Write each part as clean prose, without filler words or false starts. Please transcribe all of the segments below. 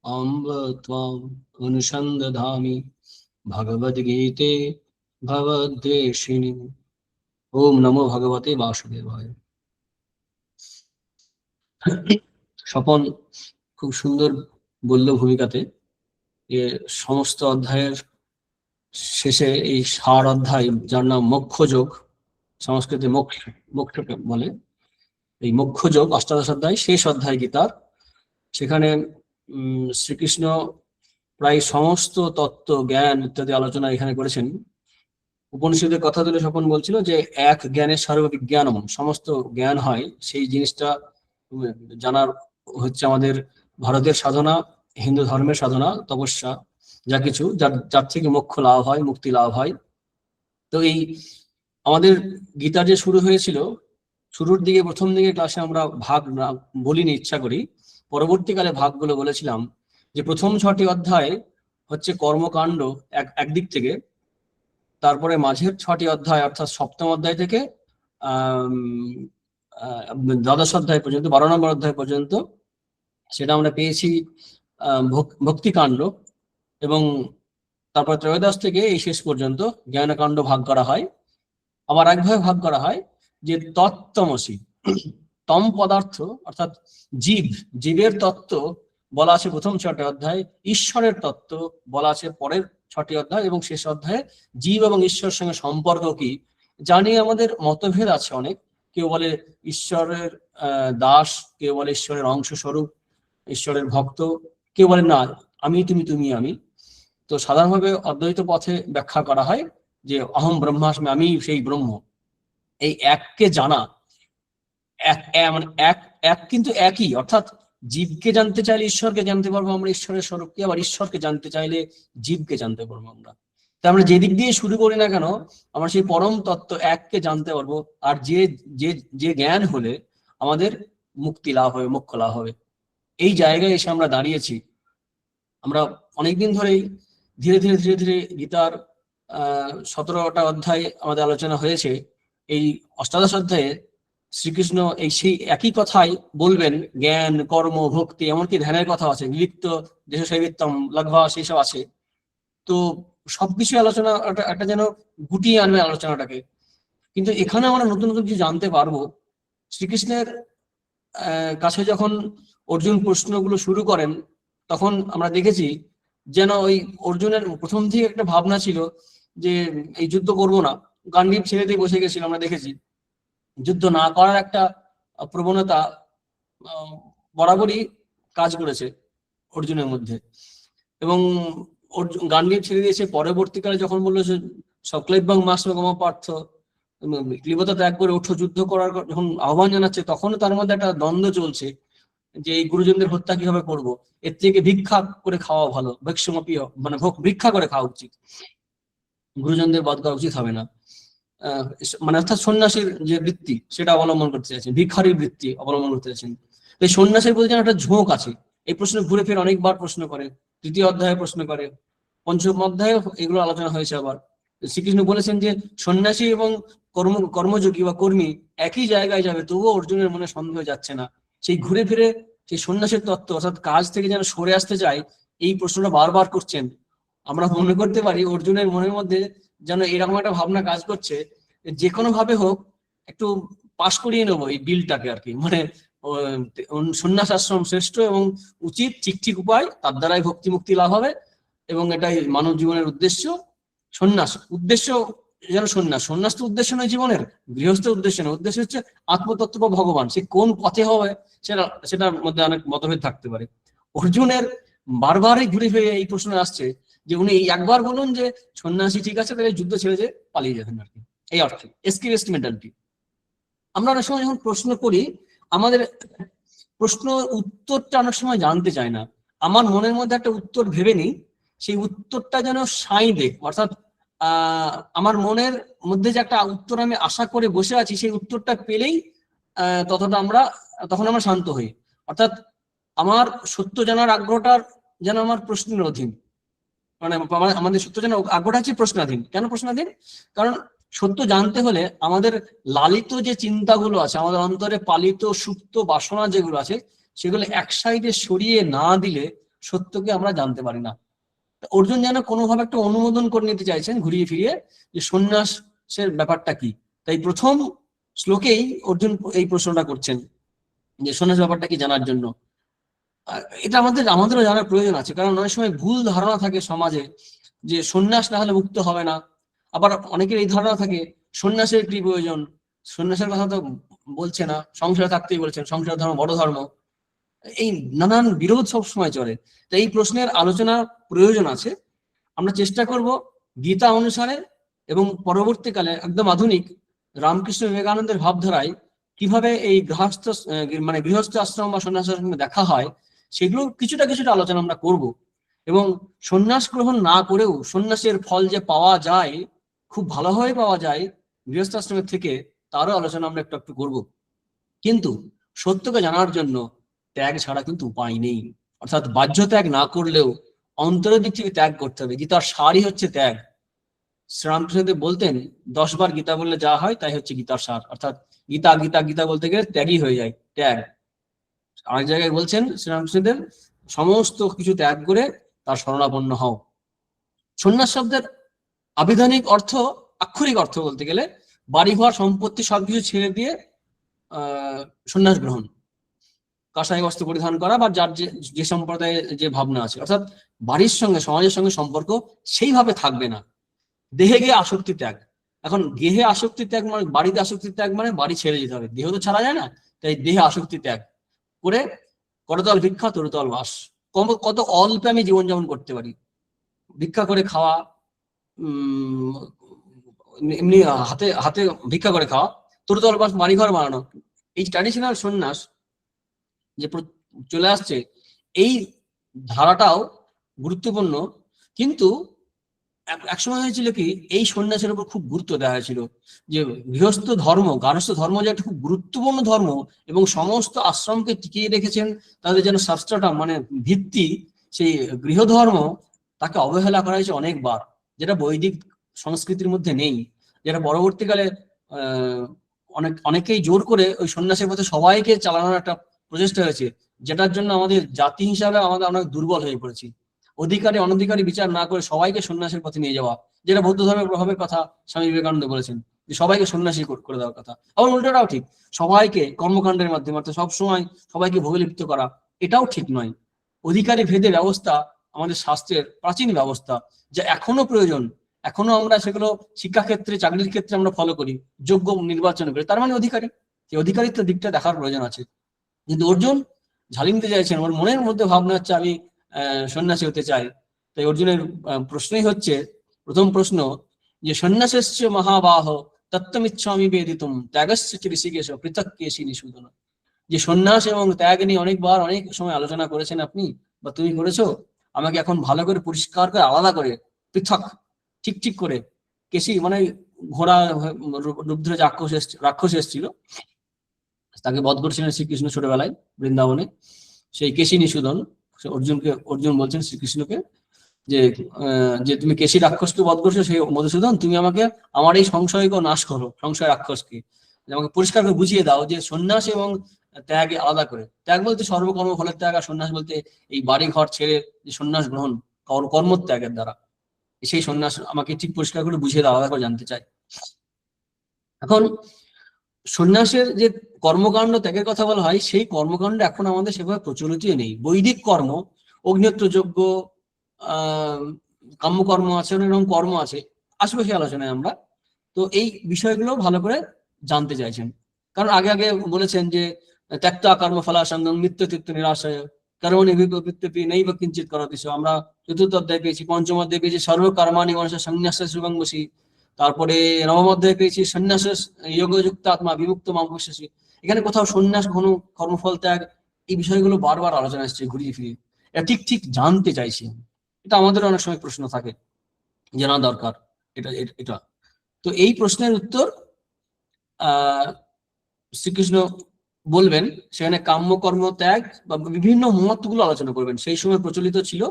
अम्ब त्वाम् अनुसन्दधामि भगवद्गीते भवद्वेषिणि। ओम नमो भगवते वासुदेवाय। স্বপন খুব সুন্দর বলল ভূমিকাতে যে সমস্ত অধ্যায়ের শেষে এই সার অধ্যায়, যার নাম মোক্ষযোগ, সংস্কৃতে মোক্ষ মোক্ষকে বলে, এই মোক্ষযোগ অষ্টাদশ অধ্যায়, শেষ অধ্যায় গীতার। সেখানে শ্রীকৃষ্ণ প্রায় সমস্ত তত্ত্ব জ্ঞান ইত্যাদি আলোচনা এখানে করেছেন। উপনিষদের কথা তুলে স্বপন বলছিল যে এক জ্ঞানের সর্ববিজ্ঞানম, সমস্ত জ্ঞান হয়, সেই জিনিসটা জানার হচ্ছে আমাদের ভারতের সাধনা, হিন্দু ধর্মের সাধনা, তপস্যা, যা কিছু যার থেকে মোক্ষ লাভ হয়, মুক্তি লাভ হয়। তো এই আমাদের গীতা যে শুরু হয়েছিল, শুরুর দিকে প্রথম দিকে ক্লাসে আমরা ভাগ বলিনি ইচ্ছা করি, পরবর্তীকালে ভাগগুলো বলেছিলাম যে প্রথম 6টি অধ্যায় হচ্ছে কর্মকাণ্ড একদিক থেকে, তারপরে মাঝের 6টি অধ্যায় অর্থাৎ সপ্তম অধ্যায় থেকে দ্বাদশ অধ্যায় পর্যন্ত, 12 নম্বর অধ্যায় পর্যন্ত, সেটা আমরা পেয়েছি ভক্তিকাণ্ড, এবং তারপর ত্রয়োদশ থেকে এই শেষ পর্যন্ত জ্ঞানকাণ্ড ভাগ করা হয়। আবার একভাবে ভাগ করা হয় যে তত্ত্বমসি, তম পদার্থ অর্থাৎ জীবের তত্ত্ব বলা আছে প্রথম 6টি অধ্যায়, ঈশ্বরের তত্ত্ব বলা আছে পরের 6টি অধ্যায়, এবং শেষ অধ্যায়ে জীব এবং ঈশ্বরের সঙ্গে সম্পর্ক কি জানিয়ে আমাদের মতভেদ আছে অনেক। কেউ বলে ঈশ্বরের দাস, কেউ বলে ঈশ্বরের অংশ স্বরূপ, ঈশ্বরের ভক্ত, কেউ বলে না আমি তুমি, তুমি আমি। তো সাধারণভাবে অদ্বৈত পথে ব্যাখ্যা করা হয় যে অহম ব্রহ্মাস্মি, আমি সেই ব্রহ্ম। এই এককে জানা, মানে এক কিন্তু একই, অর্থাৎ জীবকে জানতে চাইলে ঈশ্বরকে জানতে পারবো আমরা, ঈশ্বরের স্বরূপকে, আবার ঈশ্বরকে জানতে চাইলে জীবকে জানতে পারবো আমরা। তাই আমরা যেদিক দিয়ে শুরু করি না কেন, আমরা সেই পরম তত্ত্ব এককে জানতে পারবো। আর যে জ্ঞান হলে আমাদের মুক্তি লাভ হবে, মোক্ষ লাভ হবে। এই জায়গায় এসে আমরা দাঁড়িয়েছি। আমরা অনেকদিন ধরেই ধীরে ধীরে ধীরে ধীরে গীতার 17টা অধ্যায় আমাদের আলোচনা হয়েছে। এই অষ্টাদশ অধ্যায়ে শ্রীকৃষ্ণ এই সেই একই কথাই বলবেন, জ্ঞান, কর্ম, ভক্তি, এমনকি ধ্যানের কথা আছে, বিবিক্ত দেশ সেবিত্তম লঘ্বা, সেই সব আছে। তো সবকিছু আলোচনা একটা যেন গুটিয়ে আনবে আলোচনাটাকে। কিন্তু এখানে আমরা নতুন নতুন কিছু জানতে পারবো। শ্রীকৃষ্ণের কাছে যখন অর্জুন প্রশ্নগুলো শুরু করেন, তখন আমরা দেখেছি যেন ওই অর্জুনের প্রথম থেকে একটা ভাবনা ছিল যে এই যুদ্ধ করব না, গান্ডীব ছেড়ে দিয়ে বসে গেছিল। আমরা দেখেছি যুদ্ধ না করার একটা প্রবণতা বরাবরই কাজ করেছে অর্জুনের মধ্যে, এবং গান্ডীব ছেড়ে দিয়েছে। পরবর্তীকালে যখন বললো যে সকলেভ্যাং মাসমগম পার্থ, ক্লীবতা ত্যাগ করে ওঠো, যুদ্ধ করার যখন আহ্বান জানাচ্ছে, তখনও তার মধ্যে একটা দ্বন্দ্ব চলছে যে এই গুরুজনদের হত্যা কিভাবে করব, এর থেকে ভিক্ষা করে খাওয়া ভালো, ভিক্ষুমপিও, মানে ভিক্ষা করে খাওয়া উচিত, গুরুজনদের বধ করা উচিত হবে না। মানে অর্থাৎ সন্ন্যাসীর যে বৃত্তি সেটা অবলম্বন করতে চাইছেন, ভিক্ষারী বৃত্তি অবলম্বন করতে চাইছেন। এই সন্ন্যাসীর প্রতি যেন একটা ঝোঁক আছে। এই প্রশ্ন ঘুরে ফিরে অনেকবার প্রশ্ন করে, 3য় অধ্যায়ে প্রশ্ন করে, 5ম অধ্যায়ে এগুলো আলোচনা হয়েছে। আবার শ্রীকৃষ্ণ বলেছেন যে সন্ন্যাসী এবং কর্মযোগী বা কর্মী একই জায়গায় যাবে, তবুও অর্জুনের মনে সন্দেহ যাচ্ছে না। সেই ঘুরে ফিরে সেই সন্ন্যাসের তত্ত্ব অর্থাৎ কাজ থেকে যেন সরে আসতে চায়, এই প্রশ্নটা বারবার করছেন। আমরা মনে করতে পারি অর্জুনের মনের মধ্যে যেন এরকম একটা ভাবনা কাজ করছে, যে কোনো ভাবে হোক একটু পাশ করিয়ে নেবো এই বিলটাকে আর কি। মানে সন্ন্যাস আশ্রম শ্রেষ্ঠ এবং উচিত, ঠিক ঠিক উপায়, তার দ্বারাই ভক্তি মুক্তি লাভ হবে, এবং এটাই মানব জীবনের উদ্দেশ্য। সন্ন্যাস উদ্দেশ্য যেন সন্ন্যাস তো উদ্দেশ্য নয় জীবনের, গৃহস্থের উদ্দেশ্য নয়, উদ্দেশ্য হচ্ছে আত্মতত্ত্ব বা ভগবান। সে কোন পথে হবে সেটার মধ্যে অনেক মতভেদ থাকতে পারে। অর্জুনের বারবারই ঘুরে ফিরে এই প্রশ্ন আসছে যে উনি একবার বলুন যে সন্ন্যাসী ঠিক আছে, তাহলে যুদ্ধ ছেড়ে যে পালিয়ে যাবেন আর কি, এই অর্থে এসকিউএসটি মেন্টালিটি। আমরা অনেক সময় যখন প্রশ্ন করি, আমাদের প্রশ্ন উত্তরটা অনেক সময় জানতে চাই না। আমার মনের মধ্যে একটা উত্তর ভেবে নিই, সেই উত্তরটা যেন সাঁই দেখ, অর্থাৎ আমার মনের মধ্যে যে একটা উত্তর আমি আশা করে বসে আছি, সেই উত্তরটা পেলেই তখন আমরা শান্ত হই। অর্থাৎ আমার সত্য জানার আগ্রহটার যেন আমার প্রশ্নের অধীন, মানে আমাদের সত্য জানার আগ্রহটা হচ্ছে প্রশ্নাধীন। কেন প্রশ্নাধীন? কারণ সত্য জানতে হলে আমাদের লালিত যে চিন্তাগুলো আছে, আমাদের অন্তরে পালিত সুপ্ত বাসনা যেগুলো আছে, সেগুলো এক সাইডে সরিয়ে না দিলে সত্যকে আমরা জানতে পারি না। অর্জুন যেন কোনোভাবে একটা অনুমোদন করে নিতে চাইছেন ঘুরিয়ে ফিরিয়ে যে সন্ন্যাসের ব্যাপারটা কি। তাই প্রথম শ্লোকেই অর্জুন এই প্রশ্নটা করছেন যে সন্ন্যাস ব্যাপারটা কি জানার জন্য। এটা আমাদেরও জানার প্রয়োজন আছে, কারণ অনেক সময় ভুল ধারণা থাকে সমাজে যে সন্ন্যাস না হলে মুক্ত হবে না। আবার অনেকের এই ধারণা থাকে সন্ন্যাসের কি প্রয়োজন, সন্ন্যাসের কথা তো বলছে না, সংসারে থাকতেই বলছেন, সংসার ধর্ম বড় ধর্ম। এই নানান বিরোধ সবসময় চলে। তো এই প্রশ্নের আলোচনার প্রয়োজন আছে। আমরা চেষ্টা করব গীতা অনুসারে এবং পরবর্তীকালে একদম আধুনিক রামকৃষ্ণ বিবেকানন্দের ভাবধারায় কিভাবে এই গৃহস্থ আশ্রম বা সন্ন্যাস আশ্রমে দেখা হয়, সেগুলো কিছুটা কিছুটা আলোচনা আমরা করব। এবং সন্ন্যাস গ্রহণ না করেও সন্ন্যাসের ফল যে পাওয়া যায়, খুব ভালোভাবে পাওয়া যায় গৃহস্থ আশ্রমের থেকে, তারও আলোচনা আমরা একটু একটু করব। কিন্তু সত্যকে জানার জন্য ত্যাগ ছাড়া কিন্তু উপায় নেই। অর্থাৎ বাহ্য ত্যাগ না করলেও অন্তরের দিক থেকে ত্যাগ করতে হবে। গীতার সারই হচ্ছে ত্যাগ। শ্রীরামকৃষ্ণদেব বলতেন 10 বার গীতা বললে যা হয় তাই হচ্ছে গীতার সার। অর্থাৎ গীতা গীতা গীতা বলতে গেলে ত্যাগই হয়ে যায়, ত্যাগ। আরেক জায়গায় বলছেন শ্রীরামকৃষ্ণদেব, সমস্ত কিছু ত্যাগ করে তার শরণাপন্ন হও। সন্ন্যাস শব্দের আবিধানিক অর্থ, আক্ষরিক অর্থ বলতে গেলে বাড়িঘর সম্পত্তি সবকিছু ছেড়ে দিয়ে সন্ন্যাস গ্রহণ, কাঁসাই বস্ত্র পরিধান করা, বা যার যে সম্প্রদায়ের যে ভাবনা আছে। অর্থাৎ বাড়ির সঙ্গে সমাজের সঙ্গে সম্পর্ক সেইভাবে থাকবে না। দেহে গিয়ে আসক্তি ত্যাগ। এখন গেহে আসক্তি ত্যাগ মানে, বাড়িতে আসক্তি ত্যাগ মানে বাড়ি ছেড়ে যেতে হবে, দেহ তো ছাড়া যায় না। তাই দেহে আসক্তি ত্যাগ করে করতল ভিক্ষা তরুতল বাস। কত অল্পে আমি জীবনযাপন করতে পারি, ভিক্ষা করে খাওয়া, এমনি হাতে হাতে ভিক্ষা করে খাওয়া, তরুতল বাস, বাড়িঘর বানানো। এই ট্র্যাডিশনাল সন্ন্যাস যে চলে আসছে, এই ধারাটাও গুরুত্বপূর্ণ। কিন্তু একসময় হয়েছিল কি, এই সন্ন্যাসের উপর খুব গুরুত্ব দেওয়া হয়েছিল যে গৃহস্থ ধর্ম, গার্হস্থ্য ধর্ম যে একটা খুব গুরুত্বপূর্ণ ধর্ম, এবং সমস্ত আশ্রমকে টিকিয়ে রেখেছেন তাদের যেন সাবস্ট্রাটাম মানে ভিত্তি, সেই গৃহধর্ম, তাকে অবহেলা করা হয়েছে অনেকবার, যেটা বৈদিক সংস্কৃতির মধ্যে নেই। যেটা পরবর্তীকালে অনেকেই জোর করে ওই সন্ন্যাসের পথে সবাইকে চালানোর একটা প্রচেষ্টা হয়েছে, যেটার জন্য আমাদের জাতি হিসাবে আমরা দুর্বল হয়ে পড়েছি। অধিকারী অনধিকারী বিচার না করে সবাইকে সন্ন্যাসের পথে নিয়ে যাওয়া, যেটা বৌদ্ধ ধর্মের প্রভাবের কথা স্বামী বিবেকানন্দ বলেছেন, যে সবাইকে সন্ন্যাসী করে দেওয়ার কথা। আবার উল্টোটাও ঠিক, সবাইকে কর্মকাণ্ডের মাধ্যমে, অর্থাৎ সবসময় সবাইকে ভোগে লিপ্ত করা, এটাও ঠিক নয়। অধিকারী ভেদে ব্যবস্থা আমাদের শাস্ত্রের প্রাচীন ব্যবস্থা, যা এখনো প্রয়োজন। এখনো আমরা সেগুলো শিক্ষাক্ষেত্রে, চাকরির ক্ষেত্রে আমরা ফলো করি, যোগ্য নির্বাচন করি, তার মানে অধিকারী। সেই অধিকারিত্ব দিকটা দেখার প্রয়োজন আছে। কিন্তু অর্জুন ঝালিয়ে নিতে চাইছেন, ওর মনের মধ্যে ভাবনা হচ্ছে আমি সন্ন্যাসী হতে চাই। তাই অর্জুনের প্রশ্নই হচ্ছে, প্রথম প্রশ্ন যে সন্ন্যাসস্য মহাবাহ তত্ত্বমিচ্ছামি বেদিতুম ত্যাগস্য চ ঋষিকেশ পৃথক কেশী নিষূদন। যে সন্ন্যাস এবং ত্যাগ নিয়ে অনেকবার অনেক সময় আলোচনা করেছেন আপনি, বা তুমি করেছো। আমাকে এখন ভালো করে পরিষ্কার করে আলাদা করে, পৃথক, ঠিক ঠিক করে, কেশী মানে ঘোড়া রূপ ধরে যে রাক্ষস এসেছিল, তাকে বধ করছিলেন শ্রীকৃষ্ণ ছোটবেলায় বৃন্দাবনে, সেই কেশী নিষূদন। অর্জুন বলছেন শ্রীকৃষ্ণকে যে যে তুমি কেশী রাক্ষসকে বধ করছো, সেই মধুসূদন তুমি আমাকে আমার এই সংশয়কে নাশ করো, সংশয় রাক্ষসকে আমাকে পরিষ্কার করে বুঝিয়ে দাও যে সন্ন্যাস এবং ত্যাগ আলাদা করে। ত্যাগ বলতে সর্বকর্ম ফলের ত্যাগ, আর সন্ন্যাস বলতে এই বাড়ি ঘর ছেড়ে যে সন্ন্যাস গ্রহণ কর্মত্যাগের দ্বারা, সেই সন্ন্যাস আমাকে ঠিক পরিষ্কার করে বুঝিয়ে দাও, আলাদা করে জানতে চাই। এখন সন্ন্যাসের যে কর্মকাণ্ড ত্যাগের কথা বলা হয়, সেই কর্মকাণ্ড এখন আমাদের সেভাবে প্রচলিতই নেই। বৈদিক কর্ম, অগ্নিহোত্র যজ্ঞ, কাম্যকর্ম আছে, অনেক রকম কর্ম আছে, আসবে সেই আলোচনায় আমরা। তো এই বিষয়গুলো ভালো করে জানতে চাইছেন, কারণ আগে আগে বলেছেন যে ত্যক্তা কর্মফলা সঙ্গম নিত্য তৃপ্ত নিরাশয় কর্মণি বিপত্তি নেই বা কিঞ্চিত করতি। আমরা চতুর্থ অধ্যায় পেয়েছি, পঞ্চম অধ্যায় পেয়েছি সর্বকর্মাণি মানুষের সন্ন্যাস সুগং বসি, তারপরে নবম অধ্যায় পেয়েছি সন্ন্যাস যোগযুক্ত আত্মা বিমুক্ত মামুষ্যসি। এখানে কোথাও সন্ন্যাস ঘন কর্মফল ত্যাগ, এই বিষয়গুলো বারবার আলোচনা আসছে ঘুরিয়ে ফিরিয়ে। এটা ঠিক ঠিক জানতে চাইছি, এটা আমাদের অনেক সময় প্রশ্ন থাকে, জানা দরকার এটা এটা। তো এই প্রশ্নের উত্তর শ্রীকৃষ্ণ বলবেন, সেখানে কাম্য কর্ম ত্যাগ বা বিভিন্ন মতগুলো আলোচনা করবেন। সেই সময় প্রচলিত ছিল,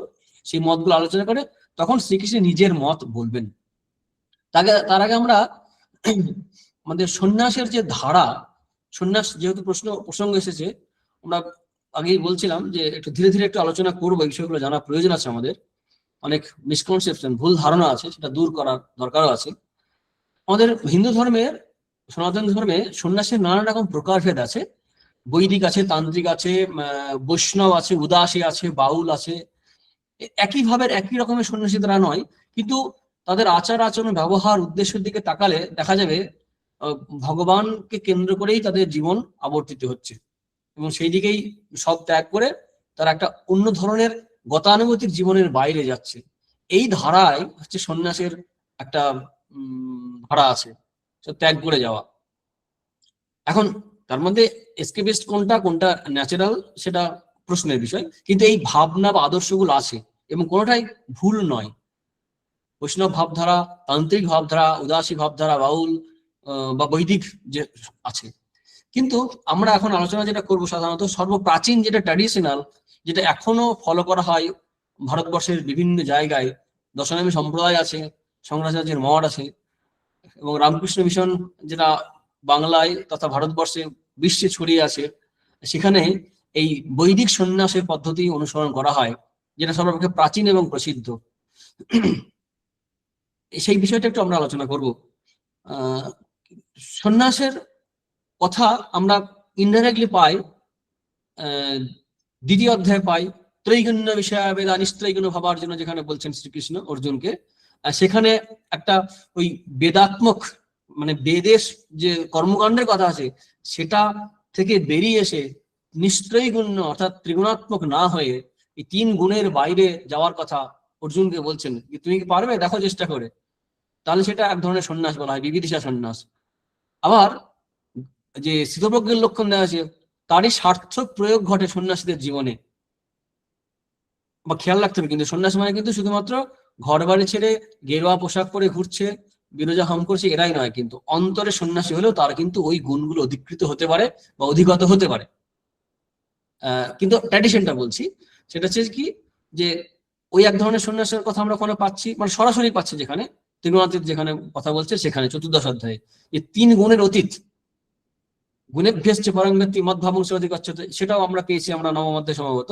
সেই মতগুলো আলোচনা করে তখন শ্রীকৃষ্ণ নিজের মত বলবেন। তার আগে আমরা আমাদের সন্ন্যাসের যে ধারা, সন্ন্যাস যেহেতু প্রসঙ্গ এসেছে, আমরা আগেই বলছিলাম যে একটু ধীরে ধীরে একটু আলোচনা করবো, এই বিষয়গুলো জানা প্রয়োজন আছে আমাদের। অনেক মিসকনসেপশন, ভুল ধারণা আছে, সেটা দূর করার দরকারও আছে। আমাদের হিন্দু ধর্মের, সনাতন ধর্মে সন্ন্যাসের নানা রকম প্রকারভেদ আছে। বৈদিক আছে, তান্ত্রিক আছে, বৈষ্ণব আছে, উদাসী আছে, বাউল আছে। একই ভাবের একই রকমের সন্ন্যাসী তারা নয়, কিন্তু তাদের আচার আচরণ, ব্যবহার, উদ্দেশ্যের দিকে তাকালে দেখা যাবে ভগবানকে কেন্দ্র করেই তাদের জীবন আবর্তিত হচ্ছে, এবং সেই দিকেই সব ত্যাগ করে তারা একটা অন্য ধরনের গতানুগতিক জীবনের বাইরে যাচ্ছে। এই ধারায় হচ্ছে সন্ন্যাসের একটা ধারা আছে, ত্যাগ করে যাওয়া। এখন তার মধ্যে এসকেপিস্ট কোনটা, কোনটা ন্যাচারাল, সেটা প্রশ্নের বিষয়, কিন্তু এই ভাবনা বা আদর্শগুলো আছে এবং কোনোটাই ভুল নয়। বৈষ্ণব ভাবধারা, তান্ত্রিক ভাবধারা, উদাসী ভাবধারা, বাউল বা বৈদিক যে আছে। কিন্তু আমরা এখন আলোচনা যেটা করব সাধারণত সর্বপ্রাচীন যেটা ট্র্যাডিশনাল, যেটা এখনো ফলো করা হয় ভারতবর্ষের বিভিন্ন জায়গায়। দশনামী সম্প্রদায় আছে, শঙ্করাচার্যের মঠ আছে, এবং রামকৃষ্ণ মিশন যেটা বাংলায় তথা ভারতবর্ষে, বিশ্বে ছড়িয়ে আছে, সেখানে এই বৈদিক সন্ন্যাসের পদ্ধতি অনুসরণ করা হয়, যেটা সর্বাপেক্ষা প্রাচীন এবং প্রসিদ্ধ। সেই বিষয়টা একটু আমরা আলোচনা করব। সন্ন্যাসের কথা আমরা ইনডাইরেক্টলি পাই, দ্বিতীয় অধ্যায়ে পাই, ত্রৈগুণ্য বিষয় বেদা নিস্ত্রৈগুণ্য ভাবার জন্য, যেখানে বলছেন শ্রীকৃষ্ণ অর্জুনকে। সেখানে একটা ওই বেদাত্মক, মানে বেদের যে কর্মকাণ্ডের কথা আছে, সেটা থেকে বেরিয়ে এসে নিস্ত্রৈগুণ্য অর্থাৎ ত্রিগুণাত্মক না হয়ে এই 3 গুণের বাইরে যাওয়ার কথা অর্জুনকে বলছেন। তুমি কি পারবে, দেখো চেষ্টা করে। তাহলে সেটা এক ধরনের সন্ন্যাস বলা হয়, বিবিধিষা সন্ন্যাস। আবার যে স্থিতপ্রজ্ঞের লক্ষণ দেওয়া আছে, তারই সার্থক প্রয়োগ ঘটে সন্ন্যাসীদের জীবনে। বা খেয়াল রাখতে হবে, কিন্তু সন্ন্যাস মানে কিন্তু শুধুমাত্র ঘর বাড়ি ছেড়ে গেরুয়া পোশাক পরে ঘুরছে, বিরজা হাম করছে, এরাই নয়। কিন্তু অন্তরে সন্ন্যাসী হলেও তার কিন্তু ওই গুণগুলো অধিকৃত হতে পারে বা অধিগত হতে পারে। কিন্তু ট্র্যাডিশনটা বলছি, সেটা হচ্ছে কি, যে ওই এক ধরনের সন্ন্যাসের কথা আমরা ওখানে পাচ্ছি, মানে সরাসরি পাচ্ছি, যেখানে ত্রিগুণাতীত যেখানে কথা বলছে, সেখানে 4th অধ্যায়ে যে 3 গুণের অতীত, গুণেভ্যশ্চ পরং ব্যক্তি মদ্ভাবংশ অধিগচ্ছতে, সেটাও আমরা পেয়েছি আমরা নবম অধ্যায়ে সম্ভবত,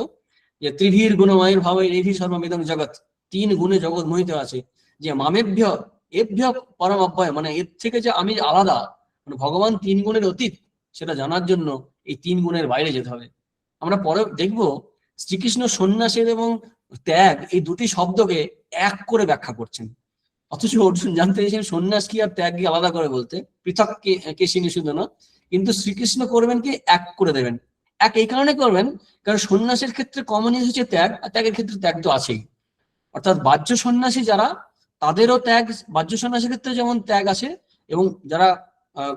যে ত্রিভীর গুণময়ের ভাবে এইভি সর্বমিদং জগৎ, 3 গুণে জগৎ মোহিত আছে। যে মামেভ্য এভ্য পরম অব্যয়, মানে এর থেকে যে আমি আলাদা, মানে ভগবান 3 গুণের অতীত, সেটা জানার জন্য এই 3 গুণের বাইরে যেতে হবে। আমরা পরে দেখব শ্রীকৃষ্ণ সন্ন্যাসের এবং ত্যাগ, এই দুটি শব্দকে এক করে ব্যাখ্যা করছেন। অথচ অর্জুন জানতে চেয়েছেন সন্ন্যাস কি আর ত্যাগ কি আলাদা করে বলতে, পৃথক কেশী নিষিদ্ধ না। কিন্তু শ্রীকৃষ্ণ করবেন কি, এক করে দেবেন। এক এই কারণে করবেন, কারণ সন্ন্যাসের ক্ষেত্রে কমনই হচ্ছে ত্যাগ, আর ত্যাগের ক্ষেত্রে ত্যাগ তো আছেই। অর্থাৎ বাহ্য সন্ন্যাসী যারা, তাদেরও ত্যাগ, বাহ্য সন্ন্যাসীর ক্ষেত্রে যেমন ত্যাগ আছে, এবং যারা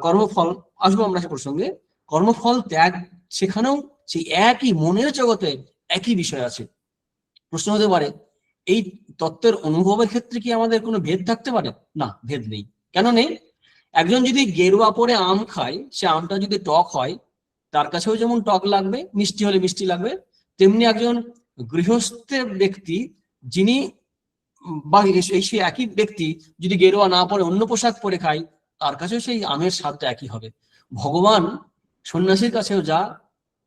কর্মফল, আসবো আমরা সে প্রসঙ্গে, কর্মফল ত্যাগ, সেখানেও সেই একই মনের জগতে একই বিষয় আছে। প্রশ্ন হতে পারে, এই তত্ত্বের অনুভবের ক্ষেত্রে কি আমাদের কোনো ভেদ থাকতে পারে? না, ভেদ নেই। কেন নেই? একজন যদি গেরুয়া পরে আম খায়, সে আমটা যদি টক হয়, তার কাছেও যেমন টক লাগবে, মিষ্টি হলে মিষ্টি লাগবে, তেমনি একজন গৃহস্থের ব্যক্তি, যিনি বা সেই একই ব্যক্তি যদি গেরুয়া না পরে অন্য পোশাক পরে খায়, তার কাছেও সেই আমের স্বাদটা একই হবে। ভগবান সন্ন্যাসীর কাছেও যা,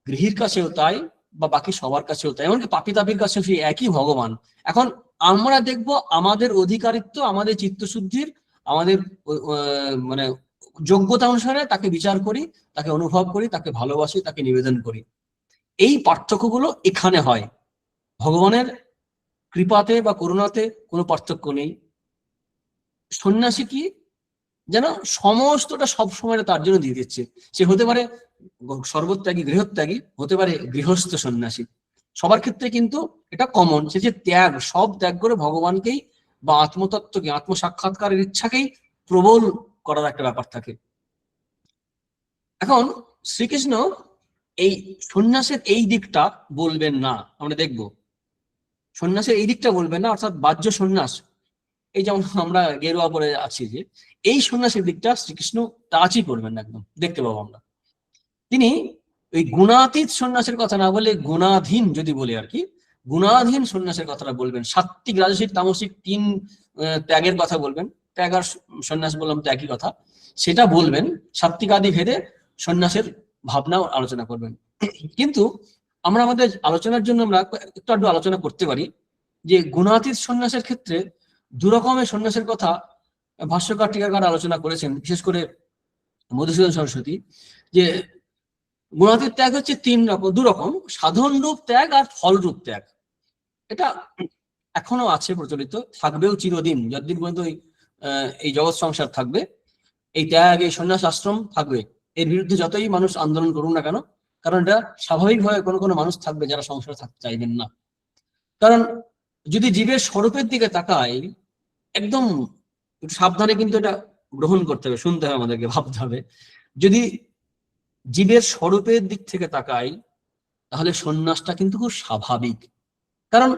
গৃহীর কাছেও তাই, বা বাকি সবার কাছেও তাই, এমনকি পাপী তাপীর কাছেও সেই একই ভগবান। এখন আমরা দেখব আমাদের অধিকারিত্ব, আমাদের চিত্তশুদ্ধির, আমাদের মানে যোগ্যতা অনুসারে তাকে বিচার করি, তাকে অনুভব করি, তাকে ভালোবাসি, তাকে নিবেদন করি। এই পার্থক্যগুলো এখানে হয়। ভগবানের কৃপাতে বা করুণাতে কোনো পার্থক্য নেই। সন্ন্যাসী কি যেন সমস্তটা সবসময় তার জন্য দিয়ে দিচ্ছে। সে হতে পারে সর্বত্যাগী, গৃহত্যাগী, হতে পারে গৃহস্থ সন্ন্যাসী। সবার ক্ষেত্রে কিন্তু এটা কমন, সে যে ত্যাগ, সব ত্যাগ করে ভগবানকেই বা আত্মতত্ত্বকে, আত্মসাক্ষাৎকারের ইচ্ছাকেই প্রবল করার একটা ব্যাপার থাকে। এখন শ্রীকৃষ্ণ এই সন্ন্যাসের এই দিকটা বলবেন না, আমরা দেখব সন্ন্যাসের এই দিকটা বলবেন না, অর্থাৎ বাহ্য সন্ন্যাস, এই যেমন আমরা গেরুয়া পরে আছি, যে এই সন্ন্যাসের দিকটা শ্রীকৃষ্ণ টাচই করবেন না, একদম দেখতে পাবো আমরা। তিনি ওই গুণাতীত সন্ন্যাসের কথা না বলে, গুণাধীন যদি বলে আর কি, গুণাধীন সন্ন্যাসের কথাটা বলবেন। সাত্ত্বিক, রাজসিক, তামসিক 3 ত্যাগের কথা বলবেন। ত্যাগ আর সন্ন্যাস বললাম তো একই কথা, সেটা বলবেন। সাত্ত্বিক আদি ভেদে সন্ন্যাসের ভাবনাও আলোচনা করবেন। কিন্তু আমরা আমাদের আলোচনার জন্য আমরা একটু আধটু আলোচনা করতে পারি যে গুণাতীত সন্ন্যাসের ক্ষেত্রে দু রকমের সন্ন্যাসের কথা ভাষ্যকার টিকাকার আলোচনা করেছেন, বিশেষ করে মধুসূদন সরস্বতী। যে গুণাতীত ত্যাগ হচ্ছে দু রকম, সাধন রূপ ত্যাগ আর ফল রূপ ত্যাগ। এটা এখনো আছে, প্রচলিত, থাকবেও চিরদিন, যতদিন পর্যন্ত এই জগৎ সংসার থাকবে এই ত্যাগ, এই সন্ন্যাস আশ্রম থাকবে। এর বিরুদ্ধে যতই মানুষ আন্দোলন করুন না কেন, কারণ এটা স্বাভাবিকভাবে কোনো কোনো মানুষ থাকবে যারা সংসারে থাকতে চাইবেন না। কারণ যদি জীবের স্বরূপের দিকে তাকাই, একদম একটু সাবধানে কিন্তু এটা গ্রহণ করতে হবে, শুনতে হবে, আমাদেরকে ভাবতে হবে। যদি জীবের স্বরূপের দিক থেকে তাকাই তাহলে সন্ন্যাসটা কিন্তু খুব স্বাভাবিক। কারণ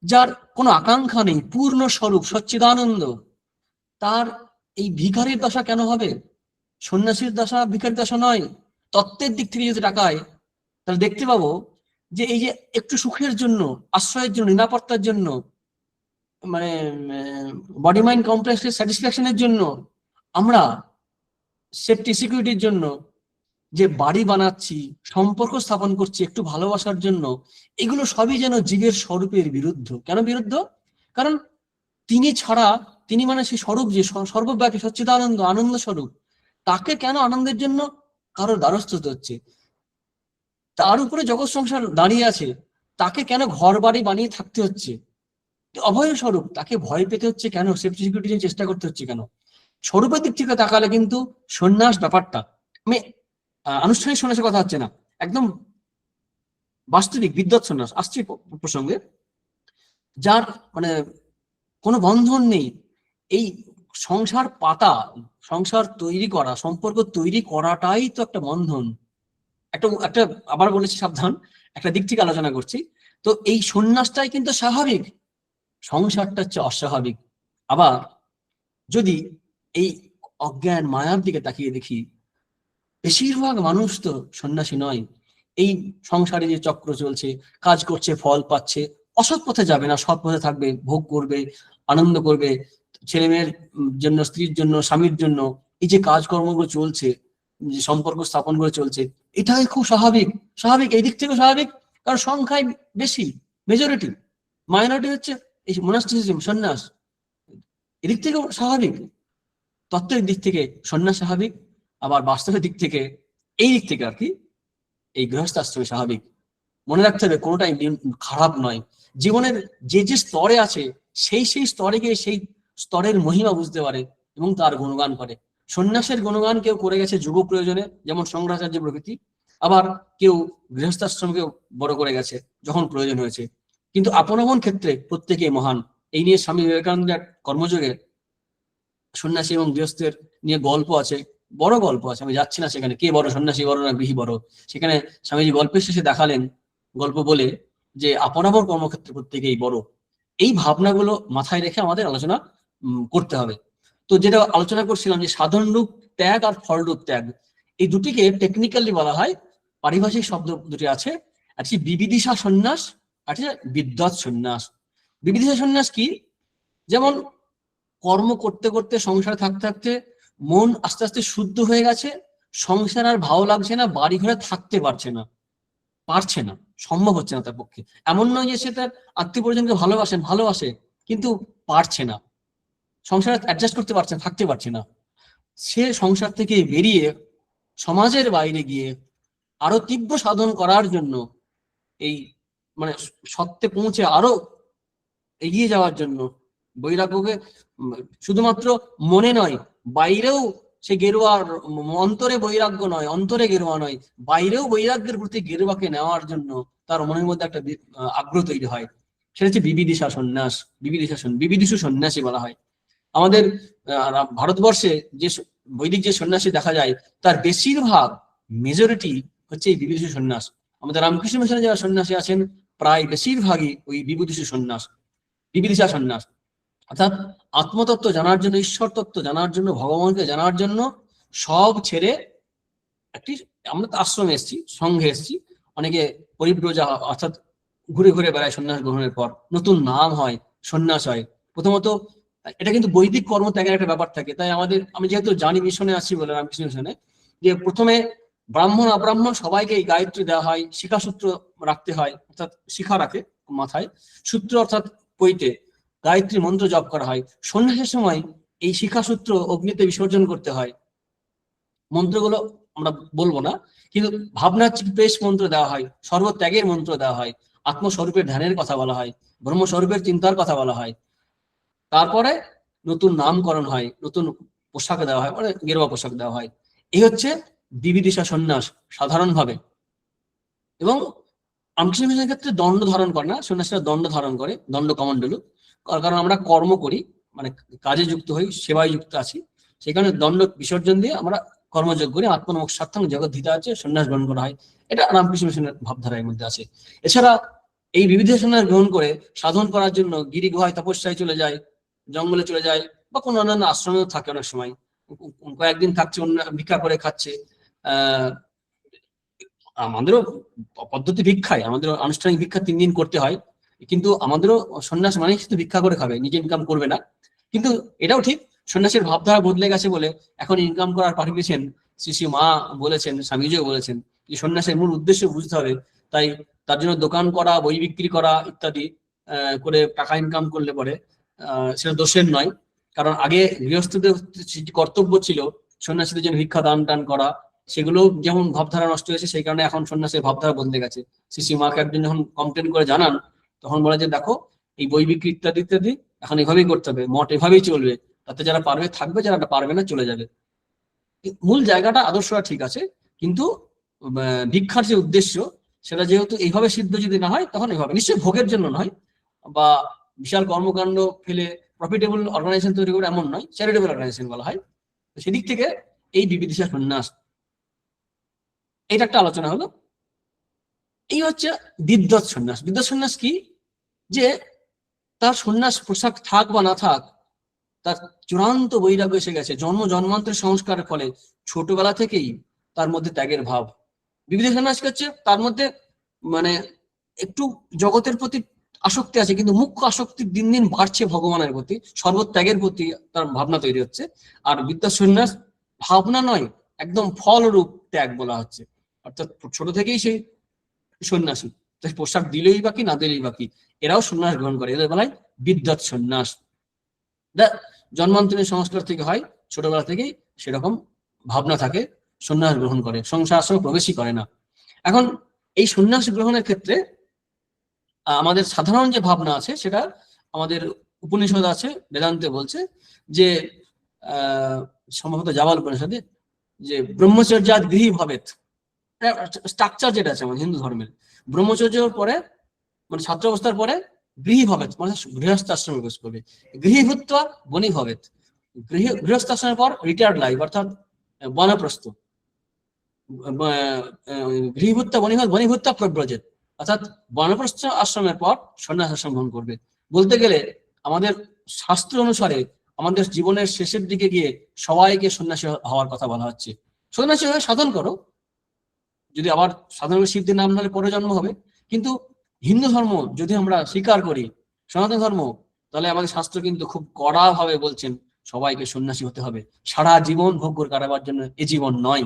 যার কোনো আকাঙ্ক্ষা নেই, পূর্ণ স্বরূপ সচ্চিদানন্দ, তার এই ভিখারির দশা কেন হবে? সন্ন্যাসীর দশা ভিখারির দশা নয়। তত্ত্বের দিক থেকে যদি তাকাই তাহলে দেখতে পাবো যে এই যে একটু সুখের জন্য, আশ্রয়ের জন্য, নিরাপত্তার জন্য, মানে বডি মাইন্ড কমপ্লেক্সের স্যাটিসফ্যাকশনের জন্য, আমরা সেফটি সিকিউরিটির জন্য যে বাড়ি বানাচ্ছি, সম্পর্ক স্থাপন করছি একটু ভালোবাসার জন্য, এগুলো সবই যেন জীবের স্বরূপের বিরুদ্ধ। কেন বিরুদ্ধ? কারণ তিনি ছাড়া, তিনি মানে সেই স্বরূপ যে সর্বব্যাপী সচ্চিদানন্দ, আনন্দ স্বরূপ, তাকে কেন আনন্দের জন্য কারোর দ্বারস্থ হতে হচ্ছে? তার উপরে জগৎ সংসার দাঁড়িয়ে আছে, তাকে কেন ঘর বাড়ি বানিয়ে থাকতে হচ্ছে? অভয় স্বরূপ, তাকে ভয় পেতে হচ্ছে কেন? সেফটি সিকিউরিটির চেষ্টা করতে হচ্ছে কেন? স্বরূপের দিক থেকে তাকালে কিন্তু সন্ন্যাস ব্যাপারটা, আমি আনুষ্ঠানিক সন্ন্যাসের কথা হচ্ছে না, একদম বাস্তবিক বিদ্যৎ সন্ন্যাস আসছে প্রসঙ্গে, যার মানে কোনো বন্ধন নেই। এই সংসার পাতা, সংসার তৈরি করা, সম্পর্ক তৈরি করাটাই তো একটা বন্ধন। একটা একটা আবার বলেছি সাবধান, একটা দিক থেকে আলোচনা করছি। তো এই সন্ন্যাসটাই কিন্তু স্বাভাবিক, সংসারটা হচ্ছে অস্বাভাবিক। আবার যদি এই অজ্ঞান মায়ার দিকে তাকিয়ে দেখি, বেশিরভাগ মানুষ তো সন্ন্যাসী নয়। এই সংসারে যে চক্র চলছে, কাজ করছে, ফল পাচ্ছে, অসৎ পথে যাবে না, সৎ পথে থাকবে, ভোগ করবে, আনন্দ করবে, ছেলে মেয়ের জন্য, স্ত্রীর জন্য, স্বামীর জন্য এই যে কাজকর্মগুলো চলছে, যে সম্পর্ক স্থাপন করে চলছে, এটাই খুব স্বাভাবিক। স্বাভাবিক এই দিক থেকে স্বাভাবিক, কারণ সংখ্যায় বেশি, মেজরিটি। মাইনরিটি হচ্ছে এই মোনাস্টিসিজম, সন্ন্যাস। এদিক থেকেও স্বাভাবিক, তত্ত্বের দিক থেকে সন্ন্যাস স্বাভাবিক। আবার বাস্তবের দিক থেকে, এই দিক থেকে আর কি, এই গৃহস্থ আশ্রমে স্বাভাবিক। মনে রাখতে হবে কোনোটাই খারাপ নয়। জীবনের যে যে স্তরে আছে, সেই সেই স্তরে গিয়ে সেই স্তরের মহিমা বুঝতে পারে এবং তার গুণগান করে। সন্ন্যাসের গুণগান কেউ করে গেছে যুগ প্রয়োজনে, যেমন শঙ্করাচার্য প্রভৃতি। আবার কেউ গৃহস্থাশ্রমকেও বড় করে গেছে যখন প্রয়োজন হয়েছে। কিন্তু আপন আপন ক্ষেত্রে প্রত্যেকেই মহান। এই নিয়ে স্বামী বিবেকানন্দের কর্মযোগে সন্ন্যাসী এবং গৃহস্থের নিয়ে গল্প আছে, বড় গল্প আছে, আমি যাচ্ছি না সেখানে, কে বড়, সন্ন্যাসী বড় না গৃহী বড়। সেখানে স্বামীজি গল্পের শেষে দেখালেন, গল্প বলে, যে আপন আপন কর্মক্ষেত্রে প্রত্যেকেই বড়। এই ভাবনাগুলো মাথায় রেখে আমাদের আলোচনা করতে হবে। তো যেটা আলোচনা করছিলাম যে সাধন রূপ ত্যাগ আর ফল রূপ ত্যাগ, এই দুটিকে টেকনিক্যালি বলা হয়, পারিভাষিক শব্দ দুটি আছে, একটি বিবিদিশা সন্ন্যাস আর বিদ্বৎ সন্ন্যাস। বিবিদিশা সন্ন্যাস কি? যেমন কর্ম করতে করতে, সংসারে থাকতে থাকতে মন আস্তে আস্তে শুদ্ধ হয়ে গেছে, সংসার আর ভালো লাগছে না, বাড়ি ঘরে থাকতে পারছে না, সম্ভব হচ্ছে না তার পক্ষে। এমন নয় যে সে তার আত্মীয় পরিজনকে ভালোবাসে কিন্তু পারছে না, সংসারে অ্যাডজাস্ট করতে পারছে না, থাকতে পারছে না। সে সংসার থেকে বেরিয়ে সমাজের বাইরে গিয়ে আরো তীব্র সাধন করার জন্য, এই মানে সত্যে পৌঁছে আরো এগিয়ে যাওয়ার জন্য, বৈরাগ্যকে শুধুমাত্র মনে নয়, বাইরেও সে গেরুয়ার, অন্তরে বৈরাগ্য নয়, অন্তরে গেরুয়া নয়, বাইরেও বৈরাগ্যের প্রতি গেরুয়াকে নেওয়ার জন্য তার মনের মধ্যে একটা আগ্রহ তৈরি হয়। সেটা হচ্ছে বিবিদিশা সন্ন্যাস, বিবিদিশু সন্ন্যাসী বলা হয়। আমাদের ভারতবর্ষে যে বৈদিক যে সন্ন্যাসী দেখা যায়, তার বেশিরভাগ, মেজরিটি হচ্ছে এই বিবিদিশু সন্ন্যাস। আমাদের রামকৃষ্ণ মিশনে যারা সন্ন্যাসী আছেন, প্রায় বেশিরভাগই ওই বিবিদিশা সন্ন্যাস। অর্থাৎ আত্মতত্ত্ব জানার জন্য, ঈশ্বর তত্ত্ব জানার জন্য, ভগবানকে জানার জন্য সব ছেড়ে একটি, আমরা তো আশ্রমে এসেছি, সংঘে এসেছি, অনেকে পরিব্রজা, অর্থাৎ ঘুরে ঘুরে বেড়ায় সন্ন্যাস গ্রহণের পর, নতুন নাম হয়, সন্ন্যাস হয়। প্রথমত এটা কিন্তু বৈদিক কর্ম ত্যাগের একটা ব্যাপার থাকে। তাই আমি যেহেতু জানি, মিশনে আসছি বলে, রামকৃষ্ণ মিশনে, যে প্রথমে ব্রাহ্মণ অব্রাহ্মণ সবাইকে এই গায়ত্রী দেওয়া হয়, শিখাসূত্র রাখতে হয়, অর্থাৎ শিখা রাখে মাথায়, সূত্র অর্থাৎ পইতে গায়ত্রী মন্ত্র জপ করা হয়। সন্ন্যাসের সময় এই শিখাসূত্র অগ্নিতে বিসর্জন করতে হয়। মন্ত্রগুলো আমরা বলবো না, কিন্তু ভাবনার প্রেস মন্ত্র দেওয়া হয়, সর্বত্যাগের মন্ত্র দেওয়া হয়, আত্মস্বরূপের ধ্যানের কথা বলা হয়, ব্রহ্মস্বরূপের চিন্তার কথা বলা হয়। তারপরে নতুন নামকরণ হয়, নতুন পোশাক দেওয়া হয়, মানে গেরুয়া পোশাক দেওয়া হয়। এই হচ্ছে বিবিদিশা সন্ন্যাস সাধারণভাবে। এবং রামকৃষ্ণ মিশনের ক্ষেত্রে দণ্ড ধারণ করে না, সন্ন্যাসীরা দণ্ড ধারণ করে, দণ্ড কমণ্ডলু, কারণ আমরা কর্ম করি, মানে কাজে যুক্ত হই, সেবায় যুক্ত আছি, সেই কারণে দণ্ড বিসর্জন দিয়ে আমরা কর্মযোগ করি। আত্মমোক্ষার্থং জগৎ ধীতা আছে, সন্ন্যাস গ্রহণ করা হয়। এটা রামকৃষ্ণ মিশনের ভাবধারার মধ্যে আছে। এছাড়া এই বিবিধ সন্ন্যাস গ্রহণ করে সাধন করার জন্য গিরি গুহায় তপস্যায় চলে যায়, জঙ্গলে চলে যায়, বা কোনো অন্যান্য আশ্রমেও থাকে। অনেক সময় কয়েকদিন থাকছে, অন্য ভিক্ষা করে খাচ্ছে। আহ আমাদেরও পদ্ধতি ভিক্ষায়, আমাদের আনুষ্ঠানিক ভিক্ষা 3 দিন করতে হয়, কিন্তু আমাদেরও সন্ন্যাস মানে শুধু ভিক্ষা করে খাবে, নিজে ইনকাম করবে না। কিন্তু এটাও ঠিক, সন্ন্যাসের ভাবধারা বদলে গেছে বলে এখন ইনকাম করার পারমিশন শ্রী শ্রী মা বলেছেন, স্বামীজিও বলেছেন যে সন্ন্যাসের মূল উদ্দেশ্য বুঝতে হবে। তাই তার জন্য দোকান করা, বই বিক্রি করা ইত্যাদি করে টাকা ইনকাম করলে পরে সেটা দোষের নয়। কারণ আগে গৃহস্থদের কর্তব্য ছিল সন্ন্যাসীদের জন্য ভিক্ষা দান টান করা, সেগুলো যেমন ভাবধারা নষ্ট হয়েছে, সেই কারণে এখন সন্ন্যাসের ভাবধারা বদলে গেছে। শ্রী মাকে একজন যখন কমপ্লেন করে জানান, তখন বলে যে দেখো, এই বই বিক্রি ইত্যাদি ইত্যাদি এখন এভাবেই করতে হবে, মঠ এভাবেই চলবে, তাতে যারা পারবে থাকবে, যারা পারবে না চলে যাবে। মূল জায়গাটা আদর্শটা ঠিক আছে, কিন্তু ভিক্ষার যে উদ্দেশ্য সেটা যেহেতু এইভাবে সিদ্ধ যদি না হয়, তখন এইভাবে নিশ্চয়ই ভোগের জন্য নয়, বা বিশাল কর্মকাণ্ড ফেলে প্রফিটেবল অর্গানাইজেশন তৈরি করে এমন নয়, চ্যারিটেবল অর্গানাইজেশন বলা হয়। সেদিক থেকে এই বিবিদিশা সন্ন্যাস, এটা একটা আলোচনা হলো। এই হচ্ছে বিদ্যৎ সন্ন্যাস। বিদ্যৎ সন্ন্যাস কি? যে তার সন্ন্যাস পোশাক থাক বা না থাক, তার চূড়ান্ত বৈরাগ্য এসে গেছে, জন্ম জন্মান্তরের সংস্কারের ফলে ছোটবেলা থেকেই তার মধ্যে ত্যাগের ভাব। বিবিধ সন্ন্যাস হচ্ছে তার মধ্যে মানে একটু জগতের প্রতি আসক্তি আছে, কিন্তু মুখ্য আসক্তি দিন দিন বাড়ছে ভগবানের প্রতি, সর্বত্যাগের প্রতি তার ভাবনা তৈরি হচ্ছে। আর বিদ্যা সন্ন্যাস ভাবনা নয়, একদম ফলরূপ ত্যাগ বলা হচ্ছে। অর্থাৎ ছোট থেকেই সেই সন্ন্যাসী, পোশাক দিলেই বাকি না দিলেই বাকি, এরাও সন্ন্যাস গ্রহণ করে, এদের বেলায় বিদ্যৎ সন্ন্যাস। জন্মান্তরীয় সংস্কার থেকে হয়, ছোটবেলা থেকেই সেরকম ভাবনা থাকে, সন্ন্যাস গ্রহণ করে, সংসার আশ্রমে প্রবেশই করে না। এখন এই সন্ন্যাস গ্রহণের ক্ষেত্রে আমাদের সাধারণ যে ভাবনা আছে, সেটা আমাদের উপনিষদ আছে, বেদান্তে বলছে যে সম্ভবত জাবাল উপনিষদে, যে ব্রহ্মচর্যাদ গৃহী ভবেত। স্ট্রাকচার যেটা আছে আমাদের হিন্দু ধর্মের, ব্রহ্মচর্যের পরে মানে ছাত্র অবস্থার পরে গৃহী ভবেত, মানে গৃহস্থ আশ্রমে প্রবেশ করবে, গৃহীভূত বণিক ভবেত, গৃহস্থ আশ্রমের পর রিটায়ার্ড লাইফ অর্থাৎ বনপ্রস্থ, গৃহীভূত বণিভূত প্রব্রজেত, অর্থাৎ বনপ্রস্থ আশ্রমের পর সন্ন্যাস আশ্রম গ্রহণ করবে। বলতে গেলে আমাদের শাস্ত্র অনুসারে আমাদের জীবনের শেষের দিকে গিয়ে সবাইকে সন্ন্যাসী হওয়ার কথা বলা হচ্ছে। সন্ন্যাসী হয়ে সাধন করো, যদি আবার সাধন সিদ্ধির নাম হলে পরে জন্ম হবে। কিন্তু হিন্দু ধর্ম যদি আমরা স্বীকার করি, সনাতন ধর্ম, তাহলে আমাদের শাস্ত্র কিন্তু খুব কড়া ভাবে বলছেন সবাইকে সন্ন্যাসী হতে হবে। সারা জীবন ভোগ করে কাটাবার জন্য এ জীবন নয়,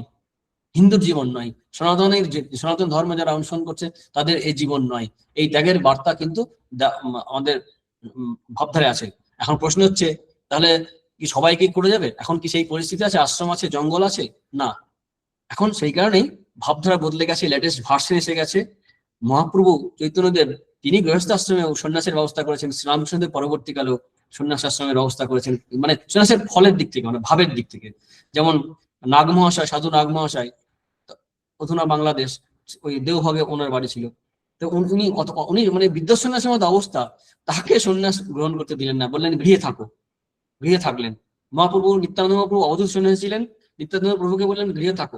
হিন্দুর জীবন নয়, সনাতন ধর্ম যারা অনুসরণ করছে তাদের এই জীবন নয়। এই ত্যাগের বার্তা কিন্তু আমাদের ভাবধারে আছে। এখন প্রশ্ন হচ্ছে, তাহলে কি সবাইকে করে যাবে? এখন কি সেই পরিস্থিতি আছে? আশ্রম আছে, জঙ্গল আছে? না, এখন সেই কারণেই ভাবধারা বদলে গেছে, লেটেস্ট ভার্সন এসে গেছে। মহাপ্রভু চৈতন্যদেব তিনি গৃহস্থ আশ্রমে সন্ন্যাসের ব্যবস্থা করেছেন, শ্রীরামকৃষ্ণদেব পরবর্তীকালেও সন্ন্যাস আশ্রমের ব্যবস্থা করেছেন, মানে সন্ন্যাসের ফলের দিক থেকে, মানে ভাবের দিক থেকে। যেমন নাগমহাশয়, সাধু নাগমহাশয়, অধুনা বাংলাদেশ, ওই দেওভাগে ওনার বাড়ি ছিল। তো উনি মানে বিদ্যা সন্ন্যাসের মতো অবস্থা, তাকে সন্ন্যাস গ্রহণ করতে দিলেন না, বললেন গৃহে থাকো। গৃহে থাকলেন। মহাপ্রভু, নিত্যানন্দ মহাপ্রভু অবধূত সন্ন্যাসী ছিলেন, নিত্যানন্দ প্রভুকে বললেন গৃহে থাকো।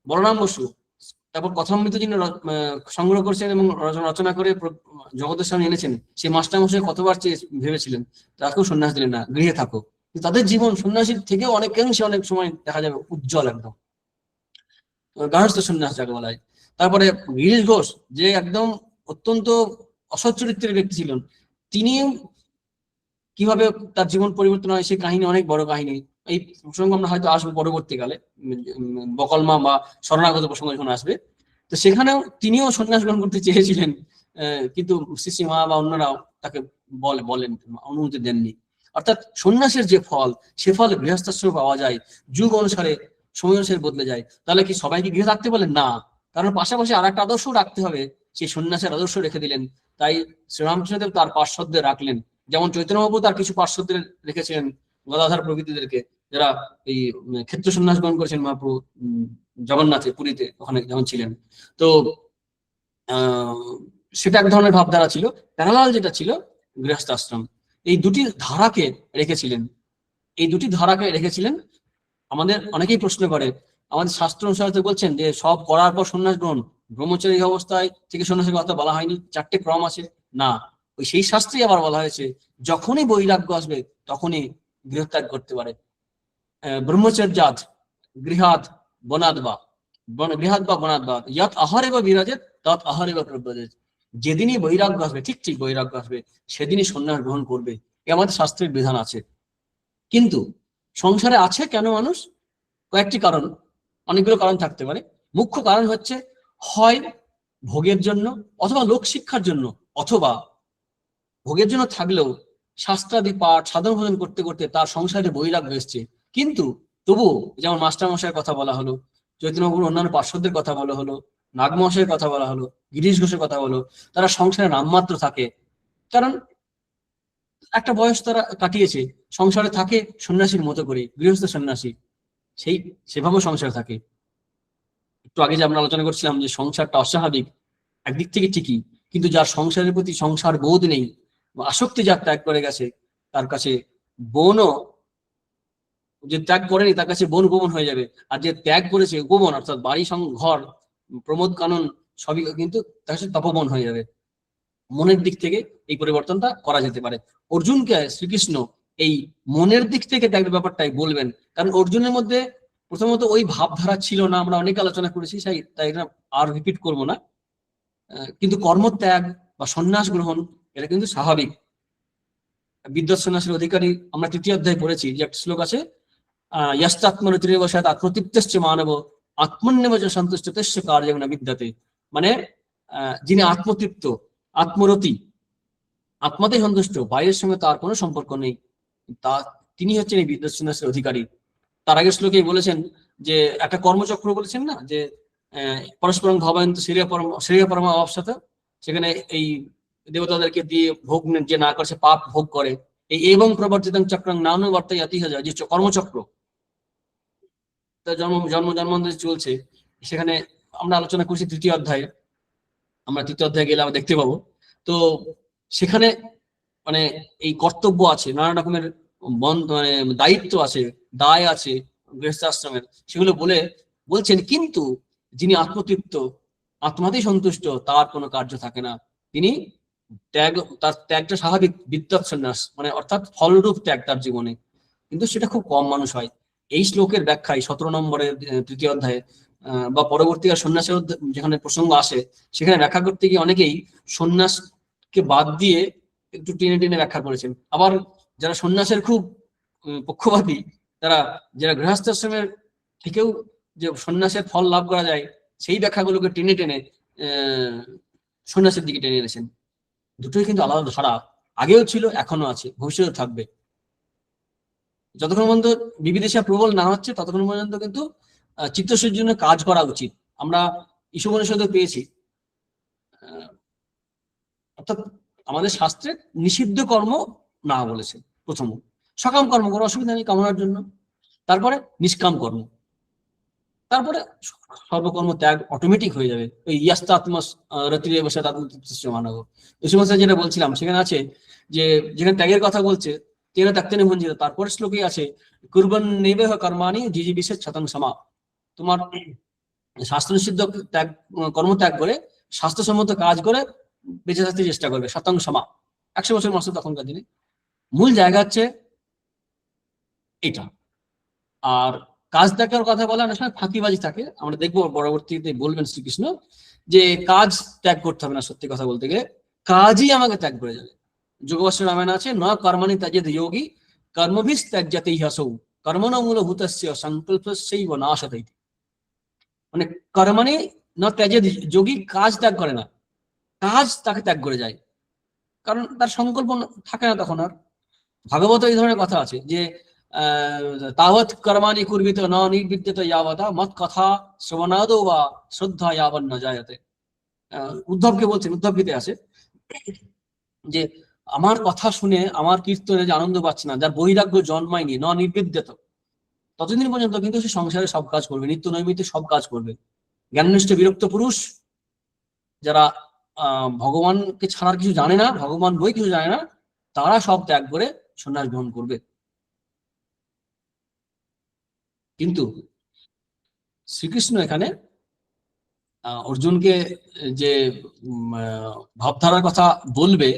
বলরাম বসু তারপর কথামৃত যিনি সংগ্রহ করেছেন এবং রচনা করে জগতের সামনে এনেছেন, সেই মাস্টারমশাই কতবার ভেবেছিলেন, তাকেও সন্ন্যাস দিলেন না, গৃহে থাকো। তাদের জীবন সন্ন্যাসীর থেকেও অনেকাংশে অনেক সময় দেখা যাবে উজ্জ্বল, একদম গার্হস্থ্য সন্ন্যাস যাকে বলা হয়। তারপরে গিরিশ ঘোষ, যে একদম অত্যন্ত অসৎ চরিত্রের ব্যক্তি ছিলেন, তিনি কিভাবে তার জীবন পরিবর্তন হয় সেই কাহিনী অনেক বড় কাহিনী। এই প্রসঙ্গ আমরা হয়তো আসবো পরবর্তীকালে, বকলমা বা শরণাগত প্রসঙ্গ যখন আসবে, তো সেখানেও তিনিও সন্ন্যাস গ্রহণ করতে চেয়েছিলেন, কিন্তু শ্রীমা বা অন্যরাও তাকে বলেন অনুমতি দেননি। অর্থাৎ সন্ন্যাসের যে ফল, সে ফল গৃহস্থাশ্রমে পাওয়া যায়, যুগ অনুসারে সময় অনুসারে বদলে যায়। তাহলে কি সবাইকে গৃহে থাকতে বলেন? না, কারণ পাশাপাশি আর একটা আদর্শ রাখতে হবে, সেই সন্ন্যাসের আদর্শ রেখে দিলেন। তাই শ্রীরামকৃষ্ণদেব তার পার্শ্বদের রাখলেন, যেমন চৈতন্য মহাপ্রভু তার কিছু পার্শ্বদের রেখেছিলেন, গদাধর প্রভৃতিদেরকে, যারা এই ক্ষেত্র সন্ন্যাস গ্রহণ করেছেন মহাপ্রভু জগন্নাথে পুরীতে ওখানে যখন ছিলেন। তো সেটা এক ধরনের ভাবধারা ছিল। প্যারালাল যেটা ছিল গৃহস্থাশ্রম, এই দুটি ধারাকে রেখেছিলেন, এই দুটি ধারাকে রেখেছিলেন। আমাদের অনেকেই প্রশ্ন করে, আমাদের শাস্ত্র অনুসারে বলছেন যে সব করার পর সন্ন্যাস গ্রহণ, ব্রহ্মচারী অবস্থায় থেকে সন্ন্যাসের কথা বলা হয়নি, 4টে ক্রম আছে। না, ওই সেই শাস্ত্রেই আবার বলা হয়েছে যখনই বৈরাগ্য আসবে তখনই গৃহত্যাগ করতে পারে। ব্রহ্মচর্যাৎ গৃহাৎ বনাদ বা গৃহাৎ বা বনাদ বা ইয়াত আহারে বা বিরাজেত তৎ আহারে বা প্রব্রজেত। যেদিনই বৈরাগ্য আসবে, ঠিক বৈরাগ্য আসবে, সেদিনই সন্ন্যাস গ্রহণ করবে, এ আমাদের শাস্ত্রের বিধান আছে। কিন্তু সংসারে আছে কেন মানুষ? কয়েকটি কারণ, অনেকগুলো কারণ থাকতে পারে। মুখ্য কারণ হচ্ছে হয় ভোগের জন্য, অথবা লোক শিক্ষার জন্য, অথবা ভোগের জন্য থাকলেও শাস্ত্রাদি পাঠ সাধন ভোজন করতে করতে তার সংসারে বৈরাগ্য এসছে, কিন্তু তবু, যেমন মাস্টার মশাইয়ের কথা বলা হলো, চৈতন্যবাবুর অন্যান্য পার্শ্বদের কথা বলা হলো, নাগমহাশয়ের কথা বলা হলো, গিরিশ ঘোষের কথা বলো, তারা সংসারে নামমাত্র থাকে। কারণ একটা বয়স তারা কাটিয়েছে, সংসারে থাকে সন্ন্যাসীর মতো করে, গৃহস্থ সন্ন্যাসী, সেভাবেও সংসার থাকে। একটু আগে যে আমরা আলোচনা করছিলাম যে সংসারটা অস্বাভাবিক, একদিক থেকে ঠিকই, কিন্তু যার সংসারের প্রতি সংসার বোধ নেই, আসক্তি যার ত্যাগ করে গেছে, তার কাছে বোনও, যে ত্যাগ করেনি তার কাছে বোন উপবন হয়ে যাবে, আর যে ত্যাগ করেছে উপবন অর্থাৎ বাড়ি ঘর প্রমোদ কানন সবই কিন্তু তার কাছে তপবন হয়ে যাবে। মনের দিক থেকে এই পরিবর্তনটা করা যেতে পারে। অর্জুনকে শ্রীকৃষ্ণ এই মনের দিক থেকে ত্যাগের ব্যাপারটাই বলবেন, কারণ অর্জুনের মধ্যে প্রথমত ওই ভাবধারা ছিল না, আমরা অনেক আলোচনা করেছি, তাই এটা আর রিপিট করব না। কিন্তু কর্মত্যাগ বা সন্ন্যাস গ্রহণ এটা কিন্তু স্বাভাবিক। বিদ্যৎ সন্ন্যাসের অধিকারী আমরা 3য় অধ্যায় পড়েছি, যে একটা শ্লোক আছে, ইয়াস্তাত্মরতিরেবসাৎ আত্মতৃপ্তশ্চ মানব আত্মন্যবচ সন্তুষ্ট তস্য কার্যং ন বিদ্যতে। মানে যিনি আত্মতৃপ্ত, আত্মরতি, আত্মাতেই সন্তুষ্ট, বাইরের সঙ্গে তার কোনো সম্পর্ক নেই, তিনি হচ্ছেন এই বিদ্যৎ সন্ন্যাসের অধিকারী। তার আগের শ্লোকেই বলেছেন যে একটা কর্মচক্র বলেছেন না, যে পরস্পরং ভবায়ন্ত শ্রেয় পরমা অবসাথ, সেখানে এই দেবতাদেরকে দিয়ে ভোগ যে না করে সে পাপ ভোগ করে, এই এবং প্রবর্তিত চক্রাং নানুবর্তায় ইতিহাস, যে কর্মচক্র তার জন্মান্তরে চলছে, সেখানে আমরা আলোচনা করছি 3য় অধ্যায়ে, আমরা 3য় অধ্যায়ে গেলে আমরা দেখতে পাবো। তো সেখানে মানে এই কর্তব্য আছে, নানা রকমের মানে দায়িত্ব আছে, দায় আছে গৃহস্থাশ্রমের, সেগুলো বলছেন। কিন্তু যিনি আত্মতৃপ্ত, আত্মাতেই সন্তুষ্ট, তার কোনো কার্য থাকে না, তিনি তার ত্যাগটা স্বাভাবিক বিদ্যৎ সন্ন্যাস, মানে অর্থাৎ ফলরূপ ত্যাগ তার জীবনে, কিন্তু সেটা খুব কম মানুষ হয়। এই শ্লোকের ব্যাখ্যায় 17 নম্বরের 3য় অধ্যায়ে বা পরবর্তীকার সন্ন্যাসের যেখানে প্রসঙ্গ আসে, সেখানে ব্যাখ্যা করতে গিয়ে অনেকেই সন্ন্যাসকে বাদ দিয়ে একটু টেনে টেনে ব্যাখ্যা করেছেন। আবার যারা সন্ন্যাসের খুব পক্ষপাতী, যারা গৃহস্থাশ্রমের থেকেও যে সন্ন্যাসের ফল লাভ করা যায়, সেই ব্যাখ্যাগুলোকে টেনে টেনে সন্ন্যাসের দিকে টেনে এনেছেন। দুটোই কিন্তু আলাদা ধারা, আগেও ছিল, এখনো আছে, ভবিষ্যতে থাকবে। যতক্ষণ পর্যন্ত বিবিদেশা প্রবল না হচ্ছে ততক্ষণ পর্যন্ত কিন্তু চিত্তশুদ্ধির জন্য কাজ করা উচিত। আমরা ঈশোপনিষদে পেয়েছি, অর্থাৎ আমাদের শাস্ত্রে নিষিদ্ধ কর্ম না বলেছে। প্রথম সকাম কর্ম করার অসুবিধা নেই কামনার জন্য, তারপরে নিষ্কাম কর্ম, তারপরে সর্বকর্ম ত্যাগ অটোমেটিক হয়ে যাবে। ওই মানব যেটা বলছিলাম, সেখানে আছে যে যেখানে ত্যাগের কথা বলছে, তেনা ত্যাগতেন ভঞ্জিত, তারপরে শ্লোকে আছে কুর্বন নেবেহ কর্মাণি জিজি বিশেষ শতাং সমা। তোমার শাস্ত্র নিষিদ্ধ ত্যাগ কর্মত্যাগ করে স্বাস্থ্যসম্মত কাজ করে বেঁচে থাকতে চেষ্টা করবে, শতাং সমা, 100 বছর মাস তখনকার দিনে। মূল জায়গা হচ্ছে এটা। আর কাজ ত্যাগের কথা বলে অনেক সময় ফাঁকিবাজি থাকে, আমরা দেখবো পরবর্তীতে বলবেন শ্রীকৃষ্ণ যে কাজ ত্যাগ করতে হবে না। সত্যি কথা বলতে গেলে কাজই আমাকে ত্যাগ করে যাবে। যোগবস্ত্র রামায়ণ আছে, ন কর্মাণি ত্যাজেদ যোগী কর্মভিস ত্যাজ্যতে ইহাসৌ। কর্মণ মূলভূতস্য সংকল্পস্যৈব নাশতে। মানে কর্মণে না ত্যাজে, যোগী কাজ ত্যাগ করে না, কাজ তাকে ত্যাগ করে যায়, কারণ তার সংকল্প থাকে না তখন আর। ভাগবত এই ধরনের কথা আছে যে তাবৎ কর্মাণি কুর্বিত ন নির্বিদ্যত ইয়াবতা মত কথা শ্রবণাদৌ বা শ্রদ্ধা ইয়াবন ন জায়তে। উদ্ধবকে বলছেন, উদ্ধব গীতে আছে যে আমার কথা শুনে, আমার কীর্তনে যে আনন্দ পাচ্ছে না, যার বৈরাগ্য জন্মায়নি, ন নির্বিদ্যত, ততদিন পর্যন্ত কিন্তু সে সংসারে সব কাজ করবে, নিত্য নৈমিত্তিক সব কাজ করবে। জ্ঞাননিষ্ঠ বিরক্ত পুরুষ যারা ভগবানকে ছাড়ার কিছু জানে না, ভগবান বই কিছু জানে না, তারা সব ত্যাগ করে সন্ন্যাস গ্রহণ করবে। কিন্তু শ্রীকৃষ্ণ এখানে অর্জুনকে যে ভাবধারার কথা বলবে,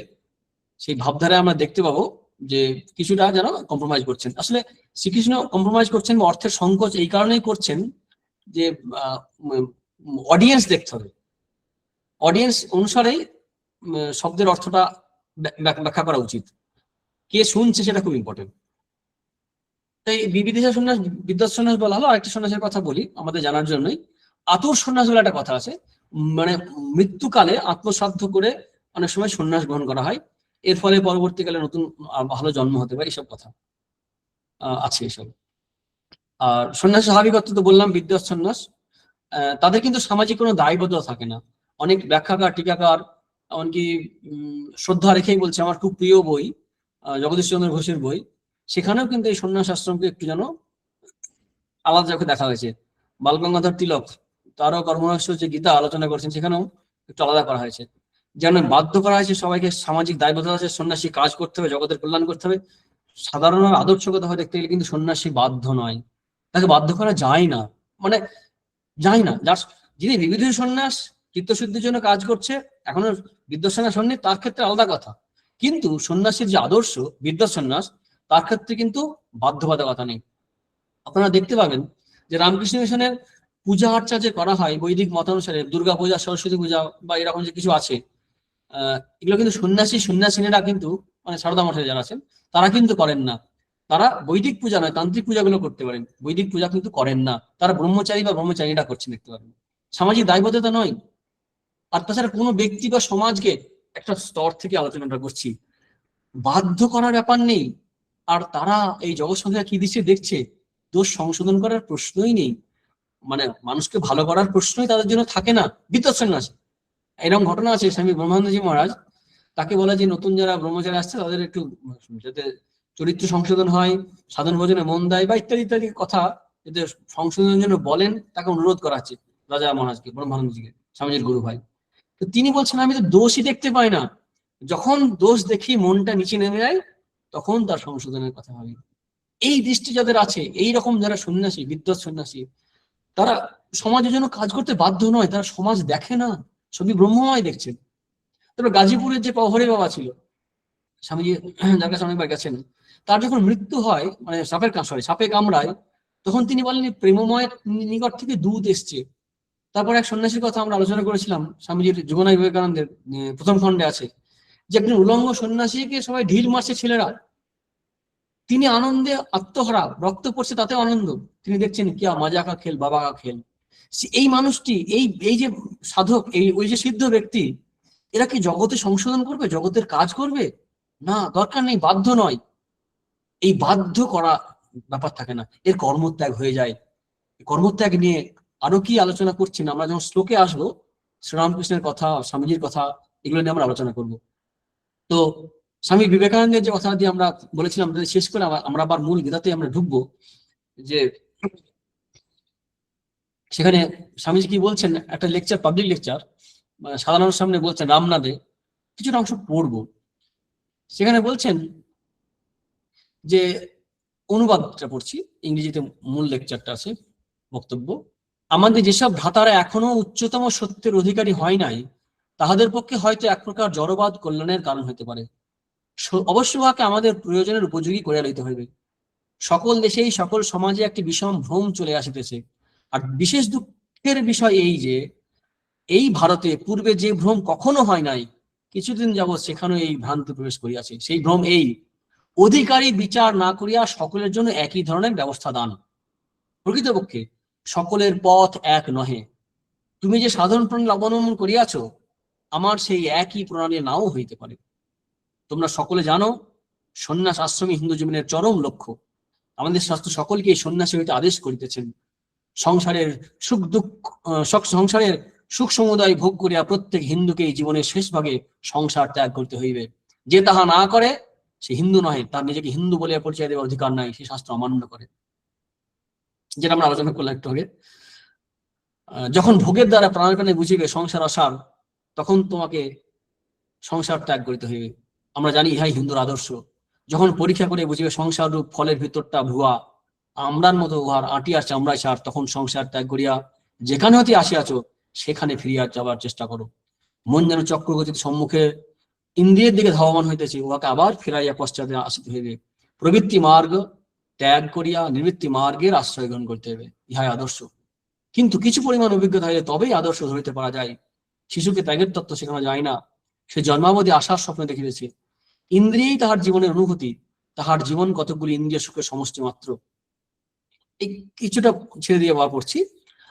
সেই ভাবধারায় আমরা দেখতে পাবো যে কিছুটা যেন কম্প্রোমাইজ করছেন। আসলে শ্রীকৃষ্ণ কম্প্রোমাইজ করছেন বা অর্থের সংকোচ এই কারণেই করছেন যে অডিয়েন্স দেখতে হবে, অডিয়েন্স অনুসারেই শব্দের অর্থটা ব্যাখ্যা করা উচিত, কে শুনছে সেটা খুব ইম্পর্টেন্ট। তাই বিবিধিষা সন্ন্যাস, বিদ্যাত সন্ন্যাস বলা হলো। আরেকটা সন্ন্যাসের কথা বলি আমাদের জানার জন্যই, আতুর সন্ন্যাস বলে একটা কথা আছে। মানে মৃত্যুকালে আত্মসাধ্য করে অনেক সময় সন্ন্যাস গ্রহণ করা হয়, এর ফলে পরবর্তীকালে নতুন ভালো জন্ম হতে পারে, এইসব কথা আছে এসব। আর সন্ন্যাস স্বাভাবিকত্ব তো বললাম, বিদ্যাত সন্ন্যাস, তাদের কিন্তু সামাজিক কোনো দায়বদ্ধতা থাকে না। অনেক ব্যাখ্যাকার, টিকাকার, এমনকি শ্রদ্ধা রেখেই বলছে, আমার খুব প্রিয় বই জগদীশ চন্দ্র ঘোষের বই, সেখানেও কিন্তু এই সন্ন্যাস আশ্রমকে একটু যেন আলাদা চোখে দেখা হয়েছে। বালগঙ্গাধর তিলক তারও কর্মরহস্য যে গীতা আলোচনা করেছেন, সেখানেও একটু আলাদা করা হয়েছে, যেন বাধ্য করা হয়েছে সবাইকে, সামাজিক দায়বদ্ধতা আছে, সন্ন্যাসী কাজ করতে হবে, জগতের কল্যাণ করতে হবে। সাধারণভাবে আদর্শগত হয়ে দেখতে গেলে কিন্তু সন্ন্যাসী বাধ্য নয়, তাকে বাধ্য করা যায় না, মানে যায় না। যার যিনি বিবিধ সন্ন্যাস চিত্তশুদ্ধির জন্য কাজ করছে, এখনো বিদ্যা সন্ন্যাস হননি, তার ক্ষেত্রে আলাদা কথা। কিন্তু সন্ন্যাসীর যে আদর্শ বিদ্যা সন্ন্যাস, তার ক্ষেত্রে কিন্তু বাধ্যবাধকতা নেই। আপনারা দেখতে পাবেন যে রামকৃষ্ণ মিশনের পূজা আর্চা যে করা হয় বৈদিক মতানুসারে, দুর্গা পূজা, সরস্বতী পূজা বা এরকম যে কিছু আছে, এগুলো কিন্তু সন্ন্যাসিনীরা কিন্তু, মানে সারদা মঠে যারা আছেন তারা কিন্তু করেন না। তারা বৈদিক পূজা নয়, তান্ত্রিক পূজাগুলো করতে পারেন, বৈদিক পূজা কিন্তু করেন না। তারা ব্রহ্মচারী বা ব্রহ্মচারীরা করছেন, দেখতে পারেন। সামাজিক দায়বদ্ধতা নয়। আর তাছাড়া কোনো ব্যক্তি বা সমাজকে, একটা স্তর থেকে আলোচনাটা করছি, বাধ্য করার ব্যাপার নেই। আর তারা এই জগৎ সংখ্যা কি দৃশ্যে দেখছে, দোষ সংশোধন করার প্রশ্নই নেই, মানে মানুষকে ভালো করার প্রশ্নই তাদের জন্য থাকে না। বিদ্যৎ সন্ন্যাস, এরকম ঘটনা আছে, স্বামী ব্রহ্মানন্দজি মহারাজ, তাকে বলে যে নতুন যারা ব্রহ্মচারী আসছে তাদের একটু যাতে চরিত্র সংশোধন হয়, সাধন ভোজনে মন দেয় বা ইত্যাদি ইত্যাদি কথা যাতে সংশোধনের জন্য বলেন, তাকে অনুরোধ করা হচ্ছে রাজা মহারাজকে, ব্রহ্মানন্দজিকে, স্বামীজির গুরু ভাই। তো তিনি বলছেন আমি তো দোষই দেখতে পাই না, যখন দোষ দেখি মনটা নিচে নেমে যায়, তখন তার সংশোধনের কথা ভাবি। এই দৃষ্টি যাদের আছে, এই রকম যারা সন্ন্যাসী, বিদ্যৎ সন্ন্যাসী, তারা সমাজের জন্য কাজ করতে বাধ্য নয়, তারা সমাজ দেখে না, সবই ব্রহ্মময় দেখছেন। তারপর গাজীপুরের যে প্রহরী বাবা ছিল, স্বামীজি যার কাছে অনেকবার গেছেন, তার যখন মৃত্যু হয়, মানে সাপে কামড়ায়, তখন তিনি বলেন প্রেমময়ের নিকট থেকে দুধ এসছে। তারপর এক সন্ন্যাসীর কথা আমরা আলোচনা করেছিলাম, স্বামীজির জীবনায় বিবেকানন্দের প্রথম খণ্ডে আছে, যে একজন উলঙ্গ সন্ন্যাসীকে সবাই ঢিল মারছে ছেলেরা, তিনি আনন্দে আত্মহারা, রক্ত পড়ছে তাতে আনন্দ, তিনি দেখছেন কিয়া মাজা কা খেল, বাবা কা খেল। এই মানুষটি, এই যে সাধক, ওই যে সিদ্ধ ব্যক্তি, এরা কি জগতে সংশোধন করবে, জগতের কাজ করবে না? দরকার নেই, বাধ্য নয়। এই বাধ্য করা ব্যাপার থাকে না, এর কর্মত্যাগ হয়ে যায়। কর্মত্যাগ নিয়ে আরো কি আলোচনা করছি না, আমরা যখন শ্লোকে আসবো, শ্রীরামকৃষ্ণের কথা, স্বামীজির কথা, এগুলো নিয়ে আমরা আলোচনা করব। তো স্বামী বিবেকানন্দের যে কথা দিয়ে আমরা বলেছিলাম, শেষ করে আমরা আবার মূল গীতাতে আমরা ঢুকবো, যে সেখানে স্বামীজি কি বলছেন, একটা লেকচার, পাবলিক লেকচার, সাধারণ সামনে বলছেন রামনাদে, কিছুটা অংশ পড়বো। সেখানে বলছেন যে, অনুবাদটা পড়ছি, ইংরেজিতে মূল লেকচারটা আছে, বক্তব্য, আমাদের যেসব ভ্রাতারা এখনো উচ্চতম সত্যের অধিকারী হয় নাই, তাহাদের পক্ষে হয়তো এক প্রকার জড়বাদ কল্যাণের কারণ হতে পারে। অবশ্য উহাকে আমাদের প্রয়োজনের উপযোগী করে লইতে হইবে। সকল দেশেই সকল সমাজে একটি বিষম ভ্রম চলে আসিতেছে। আর বিশেষ দুঃখের বিষয় এই যে, এই ভারতে পূর্বে যে ভ্রম কখনো হয় নাই, কিছুদিন যাবৎ সেখানে এই ভ্রান্তি প্রবেশ করিয়াছে। সেই ভ্রম এই, অধিকারী বিচার না করিয়া সকলের জন্য একই ধরনের ব্যবস্থা দান। প্রকৃতপক্ষে সকলের পথ এক নহে। তুমি যে সাধারণ প্রণালী অবলম্বন করিয়াছ, আমার সেই একই প্রণালী নাও হইতে পারে। তোমরা সকলে জানো, সন্ন্যাস আশ্রমী হিন্দু জীবনের চরম লক্ষ্য। আমাদের শাস্ত্র সকলকে এই সন্ন্যাসী হইতে আদেশ করিতেছেন। সংসারের সংসারের সুখ সমুদায় ভোগ করিয়া প্রত্যেক হিন্দুকে এই জীবনের শেষ ভাগে সংসার ত্যাগ করতে হইবে। যে তাহা না করে সে হিন্দু নহে, তার নিজেকে হিন্দু বলে পরিচয় দেওয়ার অধিকার নাই, সে শাস্ত্র অমান্য করে। যেটা আমরা আলোচনা করলাম একটু আগে। যখন ভোগের দ্বারা প্রাণে বুঝিবে সংসার আসার, তখন তোমাকে সংসার ত্যাগ করিতে হইবে। আমরা জানি ইহাই হিন্দুর আদর্শ। যখন পরীক্ষা করে বুঝিবে সংসার রূপ ফলের ভিতরটা ভুয়া, আমরার মতো উহার আটিয়ার চামড়ায় সার, তখন সংসার ত্যাগ করিয়া যেখানে হতে আসিয়াছ সেখানে ফিরিয়া যাবার চেষ্টা করো। মন যেন চক্রগতির সম্মুখে ইন্দ্রিয়ের দিকে ধাবমান হইতেছে, উহাকে আবার ফিরাইয়া পশ্চাতে আসিতে হইবে। প্রবৃত্তি মার্গ ত্যাগ করিয়া নিবৃত্তি মার্গের আশ্রয় গ্রহণ করতে হবে, ইহাই আদর্শ। কিন্তু কিছু পরিমাণ অভিজ্ঞতা হইলে তবেই আদর্শ ধরিতে পারা যায়। শিশুকে ত্যাগের তত্ত্ব শেখানো যায় না, সে জন্মাবধি আশার স্বপ্ন দেখিতেছে। ইন্দ্রিয়েই তাহার জীবনের অনুভূতি, তাহার জীবন কতগুলি ইন্দ্রিয় সুখের সমষ্টি মাত্র। এই কিছুটা ছেড়ে দিয়ে বার করছি।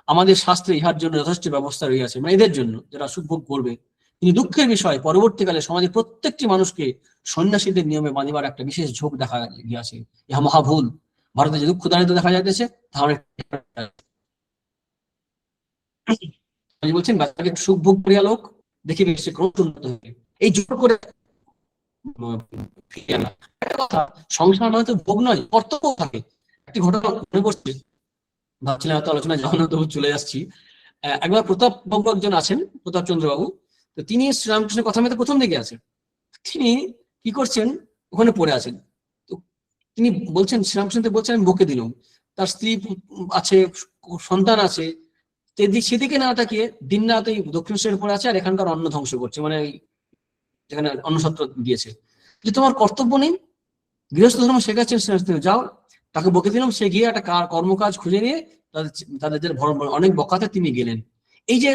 আমাদের শাস্ত্রে ইহার জন্য যথেষ্ট ব্যবস্থা রয়েছে, মানে এদের জন্য যারা সুখভোগ করবে। কিন্তু দুঃখের বিষয়, পরবর্তীকালে সমাজের প্রত্যেকটি মানুষকে সন্ন্যাসীদের নিয়মে বাঁধিবার একটা বিশেষ ঝোঁক দেখা গিয়াছে। ইহা মহাভুল। ভারতে যে দুঃখ দারিদ্র দেখা যাইতেছে, তাহলে বলছেন বাচ্চাকে সুখ ভোগ করিয়া লোক দেখিবে সে ক্রমশ উন্নত হবে। এই জোর করে কথা, সংসার নয় তো ভোগ নয়, কর্তব্য থাকে। একটি ঘটনা মনে পড়ছে, ভাবছিলাম এত আলোচনা যখন তবু চলে যাচ্ছি। একবার প্রতাপ বাবু একজন আছেন, প্রতাপ চন্দ্র বাবু। তো তিনি শ্রীরামকৃষ্ণের কথা মতো প্রথম দিকে আছেন। তিনি কি করছেন, ওখানে পড়ে আছেন। তো তিনি বলছেন, শ্রীরামকৃষ্ণ বলছেন আমি বকে দিলাম, তার স্ত্রী আছে, সন্তান আছে, সেদিকে না তাকিয়ে দিন রাত এই দক্ষিণেশ্বরের পড়ে আছে আর এখানকার অন্ন ধ্বংস করছে, মানে যেখানে অন্নছত্র দিয়েছে। যে তোমার কর্তব্য নেই, গৃহস্থ ধর্ম শেখাচ্ছেন, যাও। তাকে বকে দিলাম, সে গিয়ে একটা কর্মকাজ খুঁজে নিয়ে তাদের অনেক বকাতে তিনি গেলেন। এই যে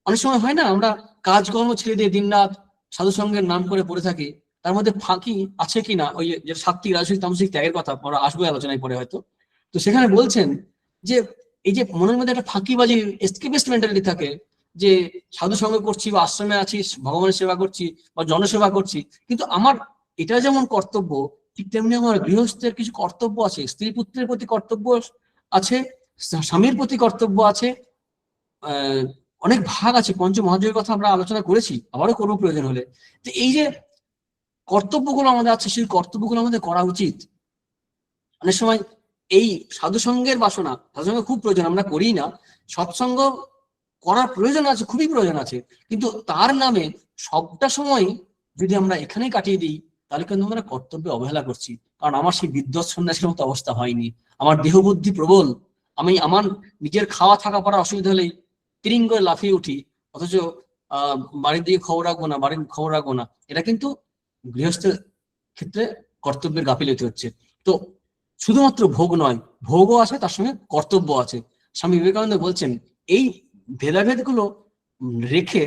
অনেক সময় হয় না, আমরা কাজকর্ম ছেড়ে দিয়ে দিন রাত সাধু সঙ্গের নাম করে পড়ে থাকি, তার মধ্যে ফাঁকি আছে কিনা, ওই যে সাত্বিক রাজস্বিক তামসিক ত্যাগের কথা আমরা আসবো আলোচনায় পরে হয়তো। তো সেখানে বলছেন যে এই যে মনের মধ্যে একটা ফাঁকিবাজি এসকেপিস্ট মেন্টালিটি থাকে, যে সাধু সঙ্গ করছি বা আশ্রমে আছি, ভগবানের সেবা করছি বা জনসেবা করছি, কিন্তু আমার এটা যেমন কর্তব্য, ঠিক তেমনি আমার গৃহস্থের কিছু কর্তব্য আছে, স্ত্রী পুত্রের প্রতি কর্তব্য আছে, স্বামীর প্রতি কর্তব্য আছে, অনেক ভাগ আছে। পঞ্চ মহাযজ্ঞের কথা আমরা আলোচনা করেছি, আবারও করবো প্রয়োজন হলে। তো এই যে কর্তব্যগুলো আমাদের আছে, সেই কর্তব্যগুলো আমাদের করা উচিত। অনেক সময় এই সাধুসঙ্গের বাসনা, সাধুসঙ্গ খুব প্রয়োজন, আমরা করি না। সৎসঙ্গ করার প্রয়োজন আছে, খুবই প্রয়োজন আছে, কিন্তু তার নামে সবটা সময় যদি আমরা এখানেই কাটিয়ে দিই, তাহলে কিন্তু আমরা কর্তব্যে অবহেলা করছি। কারণ আমার সেই বিদ্যৎ সন্ন্যাসীর মতো অবস্থা হয়নি। আমার দেহ বুদ্ধি প্রবল, আমি আমার নিজের খাওয়া থাকা পড়া অসুবিধা হলেই তিরিং করে লাফিয়ে উঠি, অথচ বাড়ির দিকে খবর রাখবো না, বাড়ির খবর রাখবো না। এটা কিন্তু গৃহস্থের ক্ষেত্রে কর্তব্যের গাফিলতি হচ্ছে। তো শুধুমাত্র ভোগ নয়, ভোগও আছে, তার সঙ্গে কর্তব্য আছে। স্বামী বিবেকানন্দ বলছেন এই ভেদাভেদ গুলো রেখে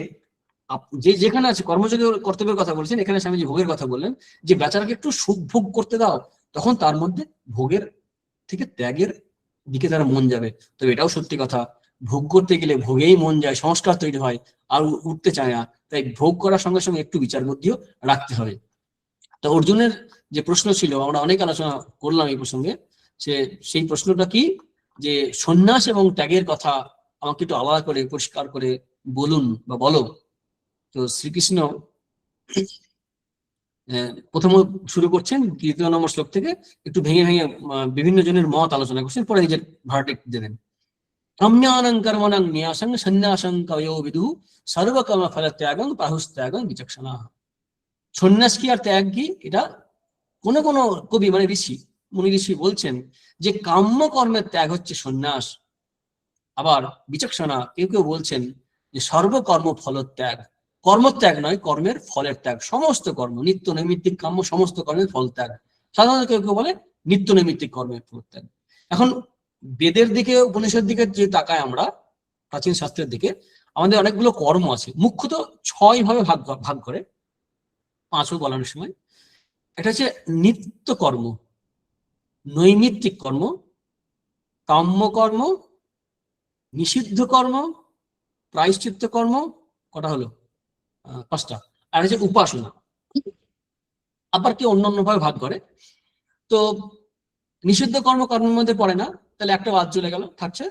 যে যেখানে আছে কর্মযোগী কর্তব্যের কথা বলছেন, এখানে স্বামীজি ভোগের কথা বললেন, যে বেচারাকে একটু সুখ ভোগ করতে দাও, তখন তার মধ্যে ভোগের থেকে ত্যাগের দিকে তার মন যাবে। তবে এটাও সত্যি কথা, ভোগ করতে গেলে ভোগেই মন যায়, সংস্কার তৈরি হয়, আর উঠতে চায় না। তাই ভোগ করার সঙ্গে সঙ্গে একটু বিচার বুদ্ধিও রাখতে হবে। তো অর্জুনের যে প্রশ্ন ছিল, আমরা অনেক আলোচনা করলাম এই প্রসঙ্গে, সেই প্রশ্নটা কি, যে সন্ন্যাস এবং ত্যাগের কথা আমাকে একটু আলাদা করে পরিষ্কার করে বলুন বা বলো। তো শ্রীকৃষ্ণ প্রথম শুরু করছেন 3 নম্বর শ্লোক থেকে, একটু ভেঙে ভেঙে বিভিন্ন জনের মত আলোচনা করছেন, পরে নিজের ভার্ডিক্ট দেবেন। কাম্যানং কর্মণং ন্যাসং সন্ন্যাসং কবয়ো বিদুঃ সর্বকর্ম ফল ত্যাগং প্রাহুস্ত্যাগং বিচক্ষণাঃ। সন্ন্যাস কি আর ত্যাগ কি, এটা কোন কোন কবি মানে মুনি ঋষি বলছেন যে কাম্য কর্মের ত্যাগ হচ্ছে সন্ন্যাস। আবার বিচক্ষণা কেউ কেউ বলছেন যে সর্বকর্ম ফল ত্যাগ, কর্মত্যাগ নয়, কর্মের ফলের ত্যাগ। সমস্ত কর্ম, নিত্য নৈমিত্তিক কাম্য সমস্ত কর্মের ফল ত্যাগ। সাধারণত কেউ কেউ বলে নিত্য নৈমিত্তিক কর্মের ফল ত্যাগ। এখন বেদের দিকে, উপনিষদের দিকে যে তাকায় আমরা, প্রাচীন শাস্ত্রের দিকে, আমাদের অনেকগুলো কর্ম আছে, মুখ্যত 6 ভাবে ভাগ করে, 5ও বলানোর সময়। এটা হচ্ছে নিত্য কর্ম, নৈমিত্তিক কর্ম, কাম্য কর্ম, নিষিদ্ধ কর্ম, প্রায়শ্চিত্ত কর্ম, কটা হলো? 5টা। আর হচ্ছে উপাসনা। আবার কি অন্যান্য ভাবে ভাগ করে। তো নিষিদ্ধ কর্ম কর্মের মধ্যে পড়ে না, তাহলে একটা বাদ চলে গেল, থাকছে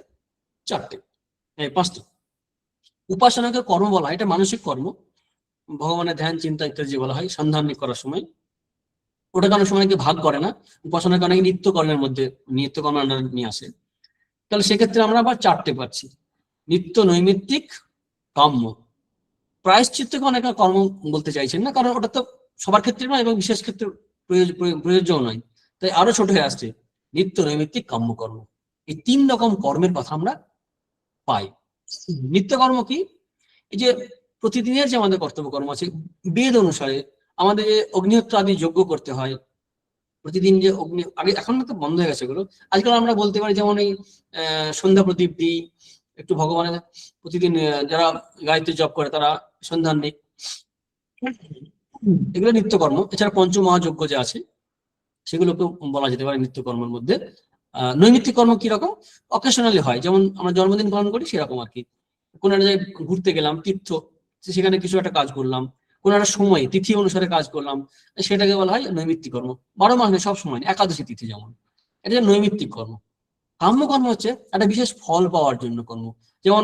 4টে, 5টা। উপাসনাকে কর্ম বলা হয়, এটা মানসিক কর্ম, ভগবানের ধ্যান চিন্তা ইত্যাদি বলা হয় সন্ধান করার সময়। ওটাকে অনেক সময় ভাগ করে না, উপাসনাকে অনেকে নিত্য কর্মের মধ্যে, নিত্য কর্মের আন্ডারে নিয়ে আসে। তাহলে সেক্ষেত্রে আমরা আবার 4টে পাচ্ছি, নিত্য, নৈমিত্তিক, কাম্য। প্রায়শ্চিত্তকে অনেকে কর্ম বলতে চাইছেন না, কারণ ওটা তো সবার ক্ষেত্রে নয় এবং বিশেষ ক্ষেত্রে প্রযোজ্য নয়, তাই আরো ছোট হয়ে আসছে নিত্য, নৈমিত্তিক, কাম্য কর্ম। এই 3 রকম কর্মের কথা আমরা পাই। নিত্যকর্ম কি? এই যে প্রতিদিনের যে আমাদের কর্তব্য কর্ম আছে, বেদ অনুসারে আমাদের যে অগ্নিহোত্র আদি যজ্ঞ করতে হয় প্রতিদিন, যে অগ্নি, আগে এখন তো বন্ধ হয়ে গেছে এগুলো, আজকাল আমরা বলতে পারি যেমন এই সন্ধ্যা প্রদীপ দিই, একটু ভগবানের প্রতিদিন যারা গায়ত্রী জপ করে তারা সন্ধান নেই, এগুলো নিত্যকর্ম। এছাড়া পঞ্চমহাযজ্ঞ যে আছে সেগুলোকেও বলা যেতে পারে নিত্যকর্মের মধ্যে। নৈমিত্তিক কর্ম কিরকম? অকেশনালি হয়, যেমন আমরা জন্মদিন পালন করি সেরকম আর কি। কোনো একটা জায়গায় ঘুরতে গেলাম, তীর্থ, সেখানে কিছু একটা কাজ করলাম, কোনো একটা সময় তিথি অনুসারে কাজ করলাম, সেটাকে বলা হয় নৈমিত্তিক কর্ম। 12 মাস নেই, সব সময়, একাদশী তিথি যেমন, এটা নৈমিত্তিক কর্ম। কাম্য কর্ম হচ্ছে একটা বিশেষ ফল পাওয়ার জন্য কর্ম, যেমন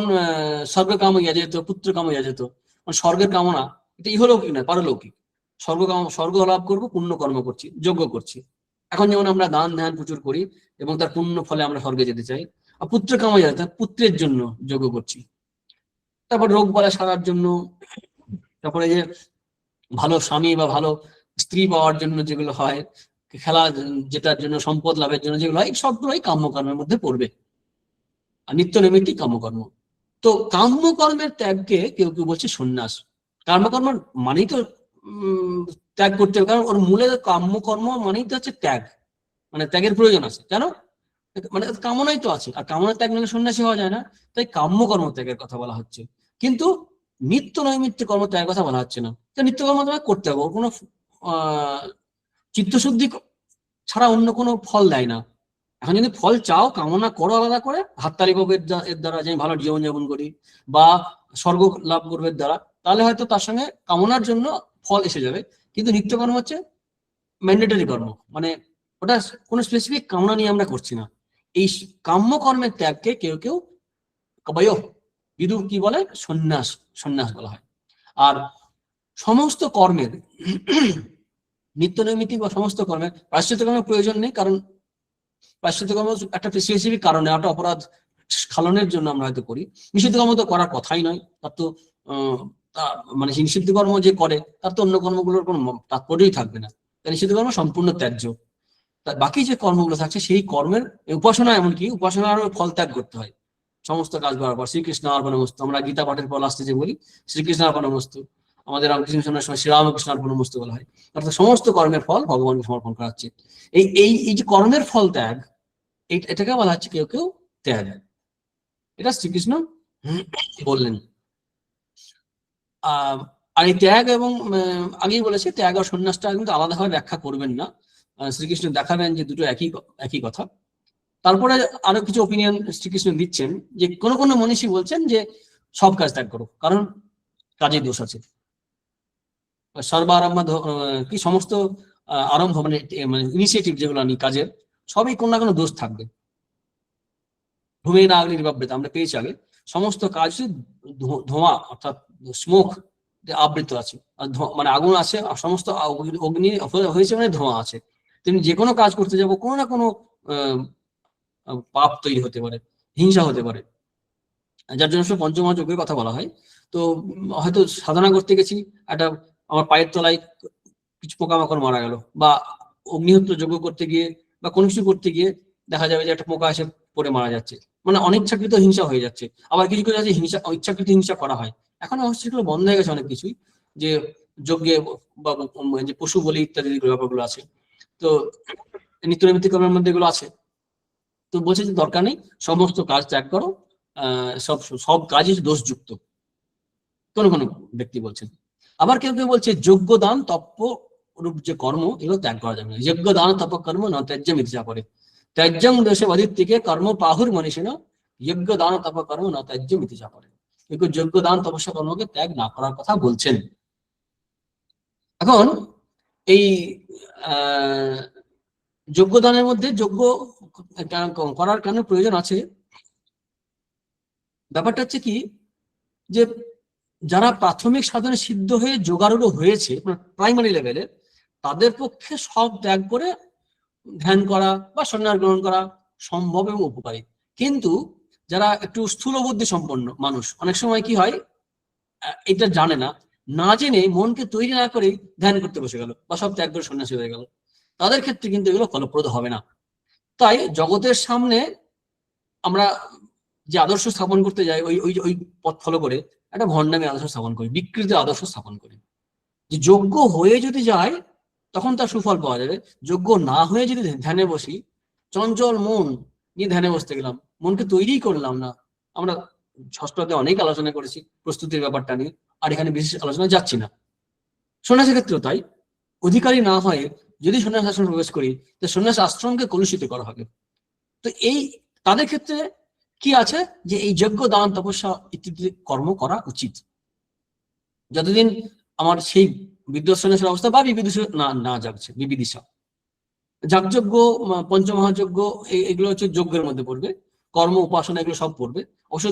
স্বর্গ কাম ইয়া যেত, পুত্র কাম ইয়া যেত, মানে স্বর্গের কামনা, এটা ইহলৌকিক নয়, পারলৌকিক। স্বর্গ লাভ করবো, পুণ্য কর্ম করছি, যজ্ঞ করছি। এখন যেমন আমরা দান ধ্যান প্রচুর করি এবং তার পুণ্য ফলে আমরা স্বর্গে যেতে চাই, আর পুত্র কামাই যাতে, পুত্রের জন্য যজ্ঞ করছি। তারপর রোগ বলা সারার জন্য, তারপরে যে ভালো স্বামী বা ভালো স্ত্রী পাওয়ার জন্য যেগুলো হয়, খেলা জেতার জন্য, সম্পদ লাভের জন্য যেগুলো হয়, সবগুলোই কাম্যকর্মের মধ্যে পড়বে, আর নিত্য নৈমিত্তিক কাম্যকর্ম। তো কাম্যকর্মের ত্যাগকে কেউ কেউ বলছে সন্ন্যাস। কর্মকর্ম মানেই তো ত্যাগ করতে হবে, কারণ ওর মূলে কাম্যকর্ম মানেই তো হচ্ছে ত্যাগ, মানে ত্যাগের প্রয়োজন আছে, কেন? মানে কামনাই তো আছে, আর কামনা ত্যাগ নিলে সন্ন্যাসী হওয়া যায় না, তাই কাম্যকর্ম ত্যাগের কথা বলা হচ্ছে। কিন্তু নিত্য নৈমিত্তিক কর্ম ত্যাগের কথা বলা হচ্ছে না। তো নিত্যকর্ম তোমাকে করতে হবে, ওর কোনো চিত্তশুদ্ধি ছাড়া অন্য কোনো ফল দেয় না। এখন যদি ফল চাও, কামনা করো আলাদা করে, হাততালি পাবো এর দ্বারা যে আমি ভালো জীবনযাপন করি, বা স্বর্গ লাভ করবে এর দ্বারা, তাহলে হয়তো তার সঙ্গে কামনার জন্য ফল এসে যাবে। কিন্তু নিত্যকর্ম হচ্ছে ম্যান্ডেটরি কর্ম, মানে ওটা কোনো স্পেসিফিক কামনা নিয়ে আমরা করছি না। এই কাম্য কর্মের ত্যাগকে কেউ কেউ বিদুর কি বলে, সন্ন্যাস, সন্ন্যাস বলা হয়। আর সমস্ত কর্মের নিত্য নৈমিত্তিক বা সমস্ত কর্মের প্রায়শ্চিত্ত কর্মের প্রয়োজন নেই, কারণ প্রায়শ্চিত্ত কর্ম একটা স্পেসিফিক কারণে, একটা অপরাধ স্খলনের জন্য আমরা হয়তো করি। নিষিদ্ধ কর্ম তো করার কথাই নয়, তার তো মানে নিষিদ্ধ কর্ম যে করে তার তো অন্য কর্মগুলোর কোনো তাৎপর্যই থাকবে না, তাই নিষিদ্ধ কর্ম সম্পূর্ণ ত্যায্য। বাকি যে কর্মগুলো থাকছে সেই কর্মের উপাসনা, এমনকি উপাসনার ফল ত্যাগ করতে হয় সমস্ত কাজ করার পর। শ্রীকৃষ্ণ অর্পণমস্তু, আমরা গীতা পাঠের পর লাস্টে যে বলি শ্রীকৃষ্ণ অর্পণমস্তু, আমাদের রামকৃষ্ণ মিশনের সময় শ্রীরামকৃষ্ণ অর্পণমস্তু বলা হয়, অর্থাৎ সমস্ত কর্মের ফল ভগবানকে সমর্পণ করা হচ্ছে। এই এই এই যে কর্মের ফল ত্যাগ, এটাকে বলা হচ্ছে কেউ কেউ ত্যাগ, এটা শ্রীকৃষ্ণ বললেন। আর এই ত্যাগ এবং আগেই বলেছি, ত্যাগ আর সন্ন্যাসটা কিন্তু আলাদাভাবে ব্যাখ্যা করবেন না, শ্রীকৃষ্ণ দেখাবেন যে দুটো একই একই কথা। তারপরে আরো কিছু ওপিনিয়ন শ্রীকৃষ্ণ দিচ্ছেন, যে কোন কোন মনীষী বলছেন যে সব কাজ ত্যাগ করো, কারণ কাজে দোষ আছে। সর্বারম্ভ কি সমস্ত আরম্ভ, মানে মানে ইনিশিয়েটিভ যেগুলো আনি কাজের, সবই কোনো না কোনো দোষ থাকবে। ধূমে না আগ্নি নির্বাপৃত আমরা পেয়েছি আগে, সমস্ত কাজ ধোঁয়া অর্থাৎ স্মোক আবৃত আছে, আর মানে আগুন আছে, সমস্ত অগ্নি হয়েছে মানে ধোঁয়া আছে। তেমনি যে কোনো কাজ করতে যাবো, কোনো না কোনো পাপ তৈরি হতে পারে, হিংসা হতে পারে, যার জন্য পঞ্চমহাযজ্ঞের কথা বলা হয়। তো হয়তো সাধনা করতে গেছি, একটা আমার পায়ের তলায় কিছু পোকামাকড় মারা গেল, বা অগ্নিহোত্র যজ্ঞ করতে গিয়ে বা কোনো কিছু করতে গিয়ে দেখা যাবে যে একটা পোকা এসে পড়ে মারা যাচ্ছে, মানে অনিচ্ছাকৃত হিংসা হয়ে যাচ্ছে। আবার কিছু কিছু আছে হিংসা, ইচ্ছাকৃত হিংসা করা হয়। এখন অবশ্য সেগুলো বন্ধ হয়ে গেছে অনেক কিছুই, যে যজ্ঞে বা যে পশু বলি ইত্যাদি ব্যাপারগুলো আছে, তো নিত্য নৈমিত্তিক কর্মের মধ্যে এগুলো আছে। তো বলছে যে দরকার নেই, সমস্ত কাজ ত্যাগ করো, সব সব কাজই দোষযুক্ত, কোন কোন ব্যক্তি বলছেন। আবার কেউ কেউ বলছে যোগ্য দান তপ্য রূপ যে কর্ম এগুলো ত্যাগ করা যাবে না। যজ্ঞ দান তপ কর্ম ন ত্যাজ্যম ইতি পরে ত্যাজ্যং দেশে অদিত্তিকে কর্ম পাহুর মনীষিণ যজ্ঞ দান তপ কর্ম ন ত্যাজ্যম ইতি পরে। কিন্তু যজ্ঞ দান তপস্যা কর্মকে ত্যাগ না করার কথা বলছেন। এখন এই যোগ্যদানের মধ্যে যোগ্য করার কেন প্রয়োজন আছে, ব্যাপারটা হচ্ছে কি যে যারা প্রাথমিক সাধনে সিদ্ধ হয়ে যোগারূঢ় হয়েছে প্রাইমারি লেভেলে, তাদের পক্ষে সব ত্যাগ করে ধ্যান করা বা সন্ন্যাস গ্রহণ করা সম্ভব এবং উপকারী। কিন্তু যারা একটু স্থূল বুদ্ধি সম্পন্ন মানুষ, অনেক সময় কি হয় এটা জানে না, না জেনে মনকে তৈরি না করে ধ্যান করতে বসে গেল বা সব ত্যাগ করে সন্ন্যাসী হয়ে গেল, তাদের ক্ষেত্রে কিন্তু এগুলো ফলপ্রদ হবে না। তাই জগতের সামনে আমরা যে আদর্শ স্থাপন করতে যাই, ওই ওই ওই পথ ফলো করে একটা ভণ্ডামি আদর্শ স্থাপন করি, বিকৃত আদর্শ স্থাপন করি। যে যোগ্য হয়ে যদি যায় তখন তার সুফল পাওয়া যাবে, যোগ্য না হয়ে যদি ধ্যানে বসি, চঞ্চল মন নিয়ে ধ্যানে বসতে গেলাম, মনকে তৈরি করলাম না। আমরা ষষ্ঠতে অনেক আলোচনা করেছি প্রস্তুতির ব্যাপারটা নিয়ে, আর এখানে বিশেষ আলোচনা যাচ্ছি না। সন্ন্যাসের ক্ষেত্রেও তাই, অধিকারী না হয়ে যদি সন্ন্যাস আশ্রমে প্রবেশ করি, তো সন্ন্যাস আশ্রমকে কলুষিত করা হবে। তো এই তাদের ক্ষেত্রে কি আছে যে এই যজ্ঞ দান তপস্যা ইত্যাদি কর্ম করা উচিত, যতদিন আমার সেই বিদ্যুৎ সন্ন্যাসের অবস্থা বা বিবিদিশা না জাগছে। বিবিদিশা, যাগযজ্ঞ, পঞ্চমহাযজ্ঞ এগুলো হচ্ছে যজ্ঞের মধ্যে পড়বে, কর্ম উপাসনা এগুলো সব পড়বে। অবশ্য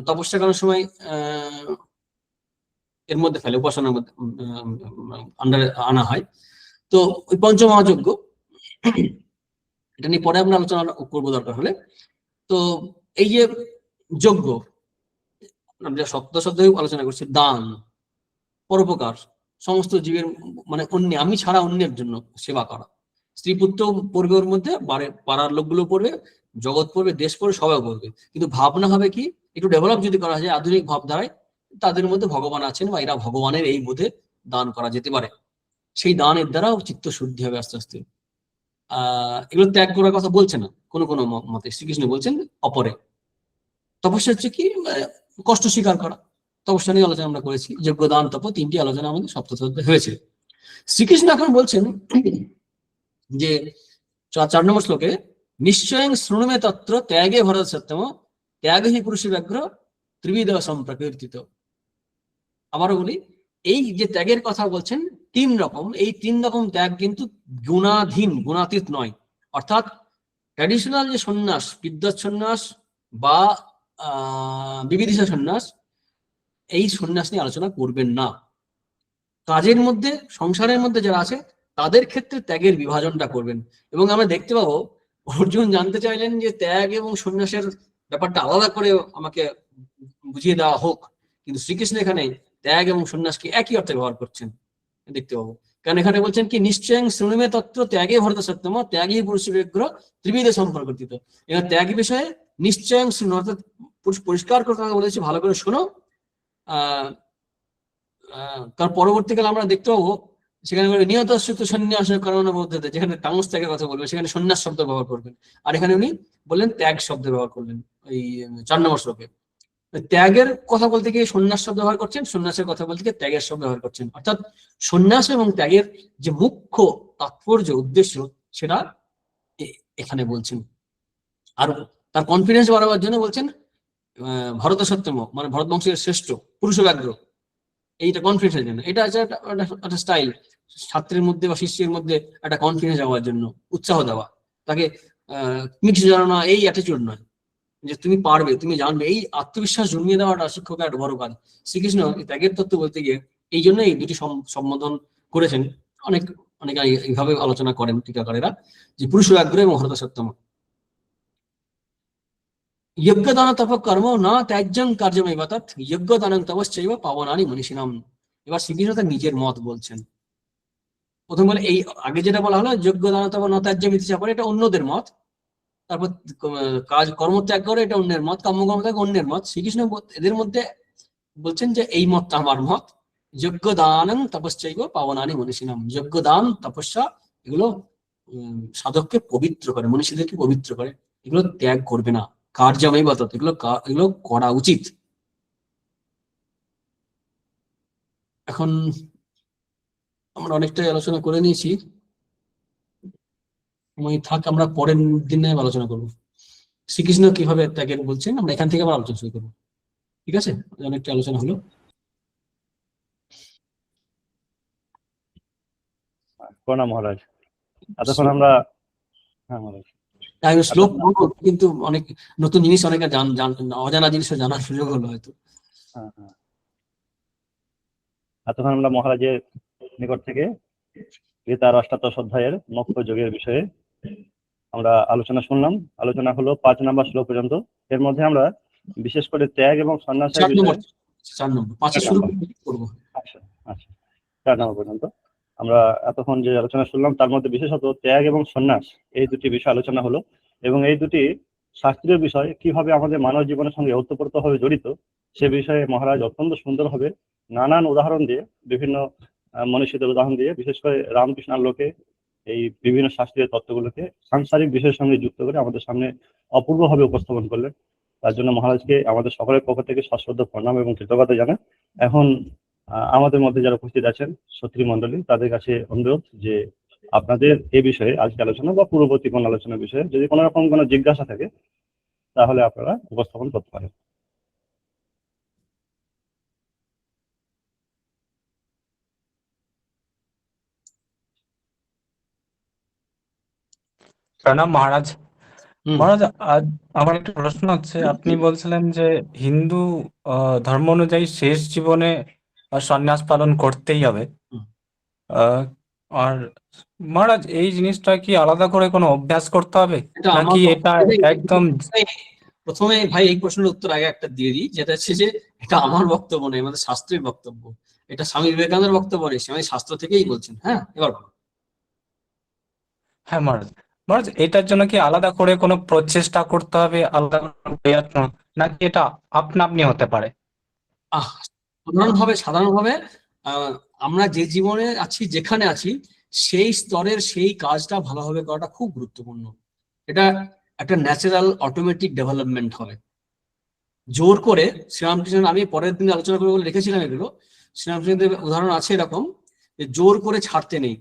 তপস্যা করার সময় এর মধ্যে ফেলে, উপাসনার মধ্যে আন্ডারে আনা হয়। তো ওই পঞ্চমহাযজ্ঞ এটা নিয়ে পরে আমরা আলোচনা করবো দরকার হলে। তো এই যে যজ্ঞ, আমরা শব্দ আলোচনা করছি, দান, পরোপকার, সমস্ত জীবের মানে অন্য, আমি ছাড়া অন্যের জন্য সেবা করা, স্ত্রী পুত্র পড়বে, ওর মধ্যে পাড়ার লোকগুলো পড়বে, জগৎ পড়বে, দেশ পড়বে, সবাই পড়বে। কিন্তু ভাবনা হবে কি, একটু ডেভেলপ যদি করা যায় আধুনিক ভাবধারায়, তাদের মধ্যে ভগবান আছেন বা এরা ভগবানের, এই বোধে দান করা যেতে পারে। সেই দানের দ্বারাও চিত্ত শুদ্ধি হবে আস্তে আস্তে। এগুলো ত্যাগ করার কথা বলছে না কোনো কোনো মতে, শ্রীকৃষ্ণ বলছেন অপরে। তপস্যা হচ্ছে কি, কষ্ট স্বীকার করা। তপস্যা নিয়ে আলোচনা আমরা করেছি, যজ্ঞ দান তপ তিনটি আলোচনা আমাদের সপ্তম হয়েছে। শ্রীকৃষ্ণ এখন বলছেন যে 4 নম্বর শ্লোকে, নিশ্চয়ং শৃণুমে তত্র ত্যাগে ভরত সত্যম ত্যাগ হি পুরুষ ব্যাঘ্র ত্রিবিধ সম্প্রকীর্তিত। আবারও বলি, এই যে ত্যাগের কথা বলছেন 3 রকম, এই 3 রকম ত্যাগ কিন্তু গুণাধীন, গুণাতীত নয়। অর্থাৎ ট্র্যাডিশনাল যে সন্ন্যাস, বিদ্যৎ সন্ন্যাস বা বিবিদিশা সন্ন্যাস, এই সন্ন্যাস নিয়ে আলোচনা করবেন না। কাজের মধ্যে, সংসারের মধ্যে যারা আছে তাদের ক্ষেত্রে ত্যাগের বিভাজনটা করবেন। এবং আমরা দেখতে পাবো অর্জুন জানতে চাইলেন যে ত্যাগ এবং সন্ন্যাসের ব্যাপারটা আলাদা করে আমাকে বুঝিয়ে দেওয়া হোক, কিন্তু শ্রীকৃষ্ণ এখানে ত্যাগ এবং সন্ন্যাসকে একই অর্থে ব্যবহার করছেন দেখতে পাবো। কারণ এখানে বলছেন কি, নিশ্চয়ং শৃণুমে তত্ত্ব ত্যাগে ভরত সত্যম ত্যাগী পুরুষ বিগ্রহ ত্রিবিধ সম্পর্কিত। এবার ত্যাগ বিষয়ে নিশ্চয়ং শৃণু, অর্থাৎ পরিষ্কার করে বলেছি, ভালো করে শোনো। কারণ পরবর্তীকালে আমরা দেখতে পাবো সেখানে নিহত সন্ন্যাসের কারণ মধ্যে, যেখানে তামস ত্যাগের কথা বলবে সেখানে সন্ন্যাস শব্দ ব্যবহার করবেন, আর এখানে উনি বললেন ত্যাগ শব্দ ব্যবহার করলেন। এই 4 নম্বর শ্লোকে ত্যাগের কথা বলতে গিয়ে সন্ন্যাস শব্দ ব্যবহার করছেন, সন্ন্যাসের কথা বলতে গিয়ে ত্যাগের শব্দ ব্যবহার করছেন। অর্থাৎ সন্ন্যাস এবং ত্যাগের যে মুখ্য তাৎপর্য, উদ্দেশ্য, সেটা এখানে বলছেন। আর তার কনফিডেন্স বাড়াবার জন্য বলছেন ভরত সত্যম, মানে ভরত বংশের শ্রেষ্ঠ পুরুষ ব্যাঘ্র, এইটা কনফিডেন্সের জন্য। এটা আছে একটা স্টাইল, ছাত্রের মধ্যে বা শিষ্যের মধ্যে একটা কনফিডেন্স হওয়ার জন্য, উৎসাহ দেওয়া, তাকে মিক্স জানানো, এই অ্যাটিটিউড নয় যে তুমি পারবে, তুমি জানবে, এই আত্মবিশ্বাস জন্মিয়ে দেওয়াটা শিক্ষকের একটা বড় কাজ। শ্রীকৃষ্ণ ত্যাগের তত্ত্ব বলতে গিয়ে এই জন্য এই দুটি সম্বোধন করেছেন। অনেক অনেকে এইভাবে আলোচনা করেন টিকাকারেরা, যে পুরুষ ব্যাঘ্র এবং ভরত সত্যম। যজ্ঞদান তপ কর্ম না ত্যাজ্যং কার্যমেব তৎ যজ্ঞদানং তপশ্চৈব পাবনানি মনীষিণাম। এবার শ্রীকৃষ্ণ তার নিজের মত বলছেন। প্রথম বলে, এই আগে যেটা বলা হলো যজ্ঞদান তপ না ত্যাজ্যম ইতি পরে, এটা অন্যদের মত। তারপর কাজ কর্ম ত্যাগ করে, এটা অন্যের মত। কাম্যকর্ম ত্যাগ অন্যের মত। শ্রীকৃষ্ণ এদের মধ্যে বলছেন যে এই মতটা আমার মত। যজ্ঞদানং তপশ্চৈব পাবনানি মনীষিণাম। যজ্ঞদান, তপস্যা, এগুলো সাধককে পবিত্র করে, মনীষীদেরকে পবিত্র করে, এগুলো ত্যাগ করবে না। কার্যমেব তৎ, এগুলো করা উচিত। এখন আমরা অনেকটাই আলোচনা করে নিয়েছি, সময় থাক আমরা পরের দিনে আলোচনা করবো। শ্রীকৃষ্ণ কিভাবে ত্যাগের বলছেন আমরা এখান থেকে আবার আলোচনা শুরু করবো, ঠিক আছে? অনেকটা আলোচনা হলো। প্রণাম মহারাজ। এতক্ষণ আমরা, হ্যাঁ মহারাজ, আমি শ্লোক পড়বো, কিন্তু অনেক নতুন জিনিস অনেকে অজানা জিনিসও জানার সুযোগ হলো হয়তো। হ্যাঁ হ্যাঁ, এতক্ষণ আমরা মহারাজের নিকট থেকে গীতার অষ্টাদশ অধ্যায়ের মোক্ষ যোগের বিষয়ে আমরা আলোচনা শুনলাম। আলোচনা হলো 5 নম্বর শ্লোক পর্যন্ত। এর মধ্যে আমরা বিশেষ করে ত্যাগ এবং সন্ন্যাসের 4 নম্বর, বিষয়ে 4 নম্বর 5 শুরু করবো। আচ্ছা আচ্ছা, 4 নম্বর পর্যন্ত আমরা এতক্ষণ যে আলোচনা শুনলাম তার মধ্যে বিশেষত ত্যাগ এবং সন্ন্যাস এই দুটি বিষয় আলোচনা হলো, এবং এই দুটি শাস্ত্রীয় বিষয় কিভাবে আমাদের মানব জীবনের সঙ্গে ওতপ্রোতভাবে জড়িত সে বিষয়ে মহারাজ অত্যন্ত সুন্দরভাবে নানান উদাহরণ দিয়ে, বিভিন্ন মনীষীদের উদাহরণ দিয়ে, বিশেষ করে রামকৃষ্ণ আলোকে এই বিভিন্ন শাস্ত্রীয় তত্ত্বগুলোকে সাংসারিক বিষয়ের সঙ্গে যুক্ত করে আমাদের সামনে অপূর্বভাবে উপস্থাপন করলেন। তার জন্য মহারাজকে আমাদের সকলের পক্ষ থেকে সশ্রদ্ধ প্রণাম এবং কৃতজ্ঞতা জানাই। এখন আমাদের মধ্যে যারা উপস্থিত আছেন সত্রী মণ্ডলী, তাদের কাছে অনুরোধ যে আপনাদের এই বিষয়ে আজকে আলোচনা বা পূর্ববর্তী কোন আলোচনার বিষয়ে যদি কোনো রকম কোনো জিজ্ঞাসা থাকে তাহলে আপনারা উপস্থাপন করতে পারেন। প্রণাম মহারাজ। মহারাজ, আজ আমার একটা প্রশ্ন হচ্ছে, আপনি বলছিলেন যে হিন্দু ধর্ম অনুযায়ী শেষ জীবনে সন্ন্যাস পালন করতেই হবে। আহ, আর মহারাজ, এই জিনিসটা কি আলাদা করে কোনো অভ্যাস করতে হবে, এটা আমার নাকি এটা একদম? প্রথমে ভাই এই প্রশ্নের উত্তর আগে একটা দিয়ে দিই, যেটা হচ্ছে যে এটা আমার বক্তব্য নয়, আমাদের শাস্ত্রের বক্তব্য। এটা স্বামী বিবেকানন্দের বক্তব্য নয়, স্বামী শাস্ত্র থেকেই বলছেন। হ্যাঁ, এবার বলো। হ্যাঁ মহারাজ। মহারাজ, এটার জন্য কি আলাদা করে কোনো প্রচেষ্টা করতে হবে, আলাদা কোনো প্রয়ত্ন, নাকি এটা আপনা আপনি হতে পারে? সাধারণভাবে আমরা যে জীবনে আছি, যেখানে আছি, সেই স্তরের সেই কাজটা ভালোভাবে করাটা খুব গুরুত্বপূর্ণ। এটা একটা ন্যাচারাল অটোমেটিক ডেভেলপমেন্ট হবে। জোর করে শ্রীরামকৃষ্ণ, আমি পরের দিন আলোচনা করবো বলে রেখেছিলাম এগুলো, শ্রীরামকৃষ্ণের উদাহরণ আছে এরকম, যে জোর করে ছাড়তে নেই।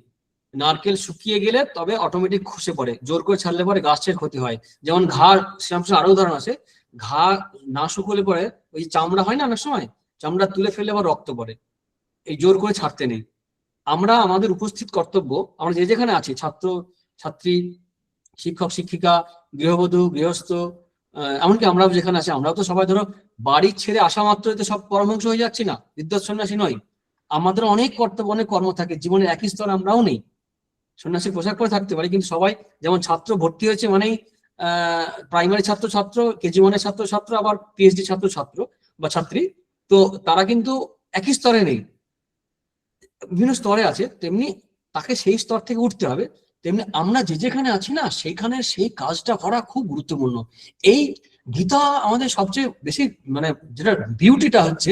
নারকেল শুকিয়ে গেলে তবে অটোমেটিক খসে পড়ে, জোর করে ছাড়লে পরে গাছের ক্ষতি হয়। যেমন ঘা, শ্রীরামকৃষ্ণ আরো উদাহরণ আছে, ঘা না শুকলে পরে ওই চামড়া হয় না, অনেক সময় চামড়া তুলে ফেললে আবার রক্ত পড়ে। এই জোর করে ছাড়তে নেই। আমরা আমাদের উপস্থিত কর্তব্য, আমরা যে যেখানে আছি, ছাত্র ছাত্রী, শিক্ষক শিক্ষিকা, গৃহবধূ গৃহস্থ, এমনকি আমরাও যেখানে আছি, আমরাও তো সবাই ধরো বাড়ি ছেড়ে আসা মাত্রই তো সব পরমহংস হয়ে যাচ্ছি না, বিদ্যুৎ সন্ন্যাসী নয়। আমাদের অনেক কর্তব্য, অনেক কর্ম থাকে, জীবনের একই স্তর আমরাও নেই। সন্ন্যাসীর পোশাক পরে থাকতে পারি, কিন্তু সবাই যেমন ছাত্র ভর্তি হয়েছে মানেই প্রাইমারি ছাত্র কেজি ওয়ানের ছাত্র, আবার পিএইচডি ছাত্র বা ছাত্রী, তো তারা কিন্তু একই স্তরে নেই, বিভিন্ন স্তরে আছে। তেমনি তাকে সেই স্তর থেকে উঠতে হবে। তেমনি আমরা যে যেখানে আছি না, সেইখানে সেই কাজটা করা খুব গুরুত্বপূর্ণ। এই গীতা আমাদের সবচেয়ে বেশি, মানে যেটা বিউটিটা হচ্ছে,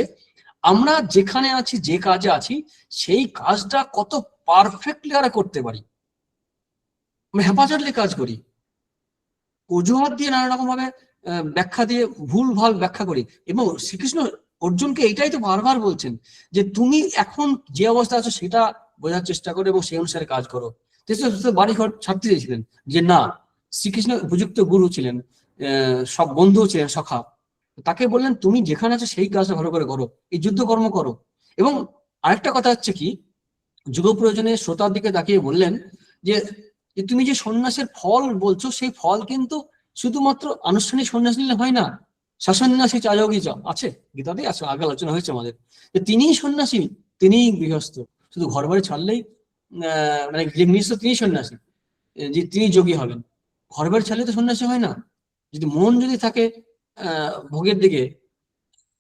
আমরা যেখানে আছি, যে কাজে আছি, সেই কাজটা কত পারফেক্টলি আমরা করতে পারি। আমরা হেফাজতলি কাজ করি, অজুহাত দিয়ে নানা রকম ভাবে ব্যাখ্যা দিয়ে ভুল ভাল ব্যাখ্যা করি। এবং শ্রীকৃষ্ণ অর্জুনকে এটাই তো বারবার বলছেন, যে তুমি এখন যে অবস্থা আছো সেটা বোঝার চেষ্টা করো এবং সেই অনুসারে কাজ করো। বাড়ি ঘর ছাড়তে চেয়েছিলেন, যে না, শ্রীকৃষ্ণ উপযুক্ত গুরু ছিলেন, সব বন্ধু ছিলেন, সখা। তাকে বললেন তুমি যেখানে আছো সেই কাজটা ভালো করে করো, এই যুদ্ধ কর্ম করো। এবং আরেকটা কথা হচ্ছে কি, যুগ প্রয়োজনে শ্রোতার দিকে তাকিয়ে বললেন যে তুমি যে সন্ন্যাসের ফল বলছো, সেই ফল কিন্তু শুধুমাত্র আনুষ্ঠানিক সন্ন্যাস নিলে হয় না। সন্ন্যাসী চাযোগী আছে, গীতাতেই আছে, আগে আলোচনা হয়েছে আমাদের, যে তিনিই সন্ন্যাসী, তিনিই গৃহস্থ। শুধু ঘর বাড়ি ছাড়লেই মানে যে গৃহস্থ তিনি সন্ন্যাসী, যে তিনি যোগী হবেন। ঘর বাড়ি ছাড়লে তো সন্ন্যাসী হয় না। যদি মন যদি থাকে ভোগের দিকে,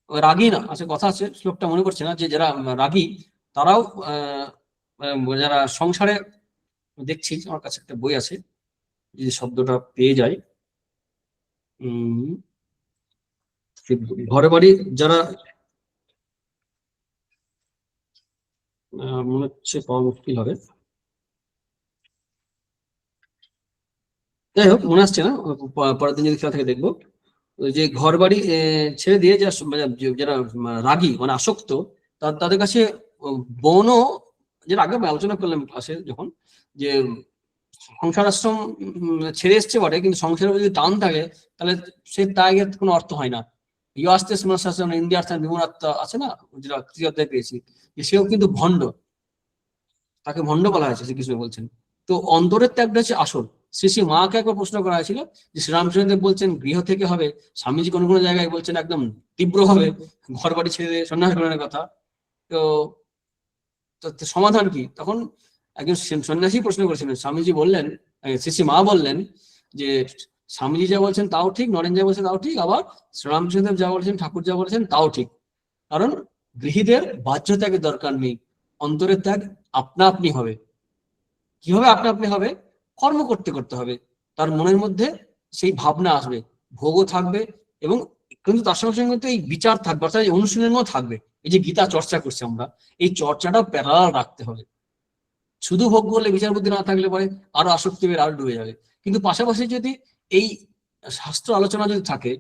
রাগী না, আছে কথা আছে, শ্লোকটা মনে করছে না, যে যারা রাগী তারাও যারা সংসারে, দেখছি আমার কাছে একটা বই আছে, যদি শব্দটা পেয়ে যায়, ঘরে বাড়ি যারা, মনে হচ্ছে পাওয়া মুশকিল হবে, যাই হোক মনে আসছে না, পরের দিন যদি খেলা থেকে দেখবো। যে ঘর বাড়ি ছেড়ে দিয়ে যারা রাগী, মানে আসক্ত, তাদের কাছে বনও যেটা আগে আমি আলোচনা করলাম ক্লাসে যখন, যে সংসার আশ্রম ছেড়ে এসছে বটে, কিন্তু সংসারের যদি টান থাকে তাহলে সে ত্যাগের কোনো অর্থ হয় না। ইউআস্তে শাসন ইন্ডিয়ার বিমূর্ত আছে না, যেটা তৃতীয় অধ্যায় পেয়েছি, যে সেও কিন্তু ভণ্ড, তাকে ভণ্ড বলা হয়েছে, শ্রীকৃষ্ণ বলছেন। তো অন্তরের ত্যাগটা হচ্ছে আসল। শ্রী শ্রী মাকে একবার প্রশ্ন করা হয়েছিল যে শ্রীরামচন্দ্রদেব বলছেন গৃহ থেকে হবে, স্বামীজি কোনো কোনো জায়গায় বলছেন একদম তীব্র হবে, ঘর বাড়ি ছেড়ে সন্ন্যাস গ্রহণের কথা। তো তো সমাধান কি? তখন একজন সন্ন্যাসী প্রশ্ন করেছিলেন, স্বামীজি বললেন, শ্রী শ্রী মা বললেন যে স্বামীজি যা বলছেন তাও ঠিক, নরেন যা বলছেন তাও ঠিক, আবার শ্রীরামচন্দ্রদেব যা বলছেন, ঠাকুর যা বলছেন তাও ঠিক। কারণ গৃহীদের বাহ্য ত্যাগের দরকার নেই, অন্তরের ত্যাগ আপনা আপনি হবে। কিভাবে আপনা আপনি হবে? কর্ম করতে করতে হবে, তার মনের মধ্যে সেই ভাবনা আসবে, ভোগও থাকবে, এবং কিন্তু তার সঙ্গে সঙ্গে এই বিচার থাকবে, অর্থাৎ এই অনুশীলনও থাকবে। এই যে গীতা চর্চা করছি আমরা, এই চর্চাটাও প্যারালাল রাখতে হবে। শুধু ভোগ করলে, বিচার বুদ্ধি না থাকলে পরে আরো আসক্তি বের, আরো ডুবে যাবে। কিন্তু পাশাপাশি যদি এই শাস্ত্র আলোচনা যদি থাকে,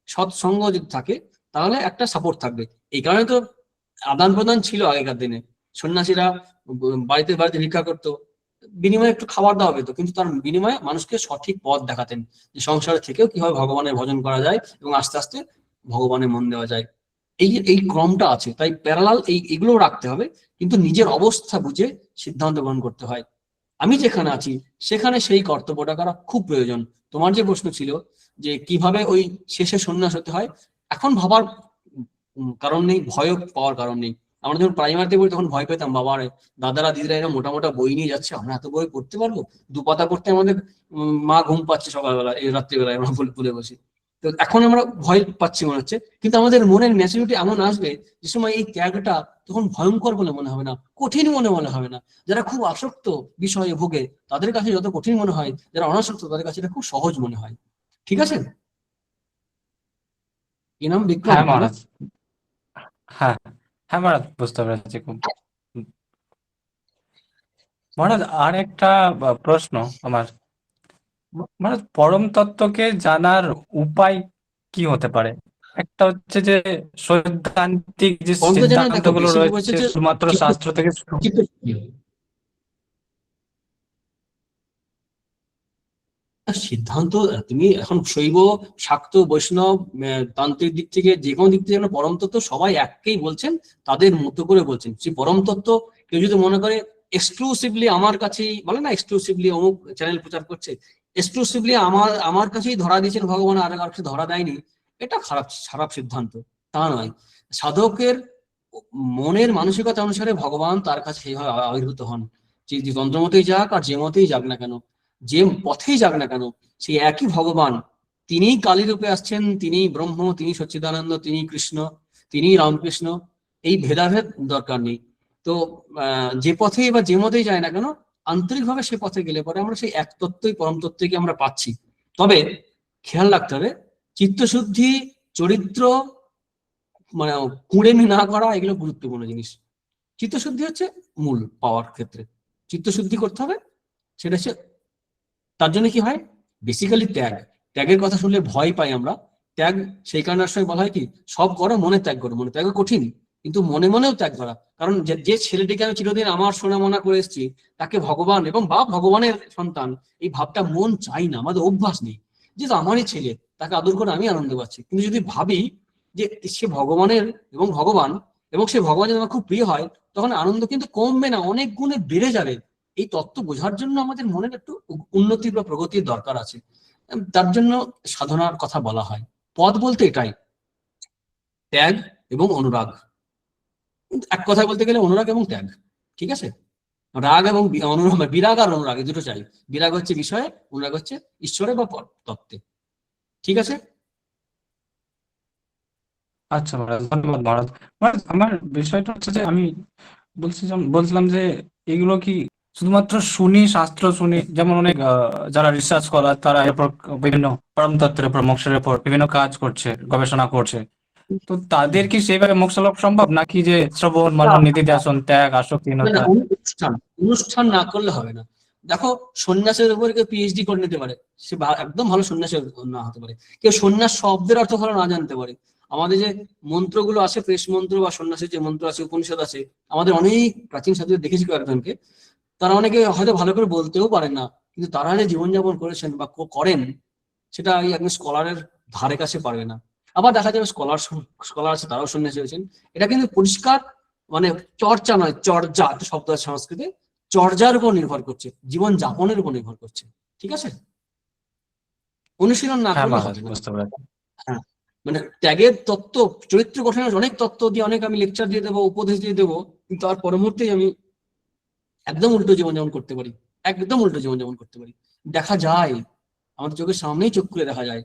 সৎসঙ্গ যদি থাকে, তাহলে একটা সাপোর্ট থাকবে। এই কারণে তো আদান প্রদান ছিল আগেকার দিনে। সন্ন্যাসীরা বাড়িতে বাড়িতে ভিক্ষা করতো, বিনিময়ে একটু খাবার দাওয়া পেতো, কিন্তু তার বিনিময়ে মানুষকে সঠিক পথ দেখাতেন, যে সংসারে থেকেও কিভাবে ভগবানের ভজন করা যায় এবং আস্তে আস্তে ভগবানের মন দেওয়া যায়। এই ক্রমটা আছে, তাই প্যারালাল এগুলো রাখতে হবে, কিন্তু নিজের অবস্থা বুঝে সিদ্ধান্ত গ্রহণ করতে হয়। আমি যেখানে আছি সেখানে সেই কর্তব্যটা করা খুব প্রয়োজন। তোমার যে প্রশ্ন ছিল যে কিভাবে ওই শেষে সন্ন্যাস হতে হয়, এখন ভাবার কারণ নেই, ভয় পাওয়ার কারণ নেই। আমরা যখন প্রাইমারিতে পড়ি তখন ভয় পেতাম, বাবার দাদারা দিদিরা এরা মোটা মোটা বই নিয়ে যাচ্ছে, আমরা এত বই পড়তে পারবো? দু পাতা পড়তে আমাদের মা ঘুম পাচ্ছে সকালবেলা, এই রাত্রিবেলায় আমরা ভুলে বসি। তো এখন আমরা ভয় পাচ্ছি মনে হচ্ছে, কিন্তু আমাদের মনের ম্যাচুরিটি এমন আসবে যে সময় এই ত্যাগটা তখন ভয়ঙ্কর বলে মনে হবে না, কঠিন মনে হবে না। যারা খুব আসক্ত বিষয়ে ভোগে তাদের কাছে যত কঠিন মনে হয়, যারা অনাসক্ত তাদের কাছে এটা খুব সহজ মনে হয়। ঠিক আছে? কি নাম? বিক্রম, হ্যাঁ তাই না? মহারাজ, হ্যাঁ হ্যাঁ মহারাজ, বুঝতে পেরেছি খুব। মহারাজ আর একটা প্রশ্ন আমার, মহারাজ পরম তত্ত্বকে জানার উপায় কি হতে পারে? একটা হচ্ছে যে সৈদ্ধান্তিক যে অন্ত জানা, দেখো সিদ্ধান্তগুলো বেসিক রয়েছে হচ্ছে শুধুমাত্র শাস্ত্র থেকে চিত্তশুদ্ধি। সিদ্ধান্ত তুমি এখন শৈব, শাক্ত, বৈষ্ণব, তান্ত্রিক দিক থেকে যে কোনো দিক থেকে পরম তত্ত্ব সবাই একই বলছেন, তাদের মতো করে বলছেন। সেই পরম তত্ত্ব কেউ যদি মনে করে এক্সক্লুসিভলি আমার কাছেই, বলে না এক্সক্লুসিভলি অমুক চ্যানেল প্রচার করছে, এক্সক্লুসিভলি আমার কাছেই ধরা দিয়েছেন ভগবান, আর কাছে ধরা দেয়নি, এটা খারাপ সিদ্ধান্ত। তা নয়, সাধকের মনের মানসিকতা অনুসারে ভগবান তার কাছে সেইভাবে আবির্ভূত হন। যে তন্ত্রমতেই যাক আর যে মতেই যাক না কেন, যে পথেই যাক না কেন, সেই একই ভগবান। তিনি কালী রূপে আসছেন, তিনি ব্রহ্ম, তিনি সচ্চিদানন্দ, তিনি কৃষ্ণ, তিনি রামকৃষ্ণ। এই ভেদাভেদ দরকার নেই। তো যে পথেই বা যে মতেই যায় না কেন, আন্তরিকভাবে সে পথে গেলে পরে আমরা সেই এক তত্ত্বই, পরম তত্ত্বকে আমরা পাচ্ছি। তবে খেয়াল রাখতে হবে, চিত্তশুদ্ধি, চরিত্র মানে কুড়েমি না করা, এগুলো গুরুত্বপূর্ণ জিনিস। চিত্তশুদ্ধি হচ্ছে মূল পাওয়ার ক্ষেত্রে, চিত্তশুদ্ধি করতে হবে। সেটা হচ্ছে, তার জন্য কি হয়, বেসিক্যালি ত্যাগ। ত্যাগের কথা শুনলে ভয় পাই আমরা। ত্যাগ সেই কারণে সময় বলা হয় কি, সব করো মনে ত্যাগ করো। মনে ত্যাগ কঠিন, কিন্তু মনে মনেও ত্যাগ করা। কারণ যে ছেলেটিকে আমি চিরদিন আমার সোনা মনা করে এসেছি, তাকে ভগবান এবং বা ভগবানের সন্তান, এই ভাবটা মন চাই না, আমাদের অভ্যাস নেই। যেহেতু আমারই ছেলে, তাকে আদর করে আমি আনন্দ পাচ্ছি। কিন্তু যদি ভাবি যে সে ভগবানের এবং ভগবান, এবং সে ভগবান যদি আমার খুব প্রিয় হয়, তখন আনন্দ কিন্তু কমবে না, অনেক গুণে বেড়ে যাবে। এই তত্ত্ব বোঝার জন্য আমাদের মনের একটু উন্নতি বা প্রগতির দরকার আছে। তার জন্য সাধনার কথা বলা হয়। পথ বলতে এটাই, ত্যাগ এবং অনুরাগ। এক কথায় বলতে গেলে অনুরাগ এবং ত্যাগ। ঠিক আছে? রাগ এবং অনুরাগ, বিরাগ আর অনুরাগ, এই দুটো চাই। বিরাগ হচ্ছে বিষয়ে, অনুরাগ হচ্ছে ঈশ্বরে বা তত্ত্বে। ঠিক আছে? আচ্ছা মহারাজ, ধন্যবাদ মহারাজ। মহারাজ আমার বিষয়টা হচ্ছে যে আমি বলছিলাম যে এগুলো কি শুধুমাত্র শুনি, শাস্ত্র শুনি, যেমন অনেক যারা রিসার্চ করা তারা এরপর বিভিন্ন পরম তত্ত্বের উপর, মোক্ষের উপর বিভিন্ন কাজ করছে, গবেষণা করছে, তো তাদের কি সেইভাবে মোক্ষ লাভ সম্ভব, নাকি যে শ্রবণ মনন নিধিধ্যাসন ত্যাগ না, আসক্তিহীনতা? অনুষ্ঠান অনুষ্ঠান না করলে হবে না। দেখো, সন্ন্যাসের উপরে কেউ পিএইচডি করে নিতে পারে, সে একদম ভালো সন্ন্যাসী না হতে পারে। কেউ সন্ন্যাস শব্দের অর্থ ভালো না জানতে পারে। আমাদের যে মন্ত্রগুলো আছে, প্রেস মন্ত্র বা সন্ন্যাসের যে মন্ত্র আছে, উপনিষদ আছে, আমাদের অনেক প্রাচীন সাধুদের দেখেছি কয়েকজনকে, তারা অনেকে হয়তো ভালো করে বলতেও পারেন না, কিন্তু তারা যে জীবনযাপন করেছেন বা করেন, সেটা এই একজন স্কলারের ধারে কাছে পারবে না। আবার দেখা যাবে স্কলার আছে, তারাও সন্ন্যাসী হয়েছেন। এটা কিন্তু পরিষ্কার মানে চর্চা নয়, চর্যা একটা শব্দ আছে সংস্কৃতে, চর্যার উপর নির্ভর করছে, জীবন যাপনের উপর নির্ভর করছে। ঠিক আছে, অনুশীলন না হ্যাঁ করলে মহারাজ, হবে না। বুঝতে পেরেছি। হ্যাঁ, মানে ত্যাগের তত্ত্ব, চরিত্র গঠনের অনেক তত্ত্ব দিয়ে অনেক আমি লেকচার দিয়ে দেবো, উপদেশ দিয়ে দেবো, কিন্তু তার পরবর্তীই আমি একদম উল্টো জীবনযাপন করতে পারি, একদম উল্টো জীবনযাপন করতে পারি। দেখা যায়, আমাদের চোখের সামনেই চোখ খুলে দেখা যায়।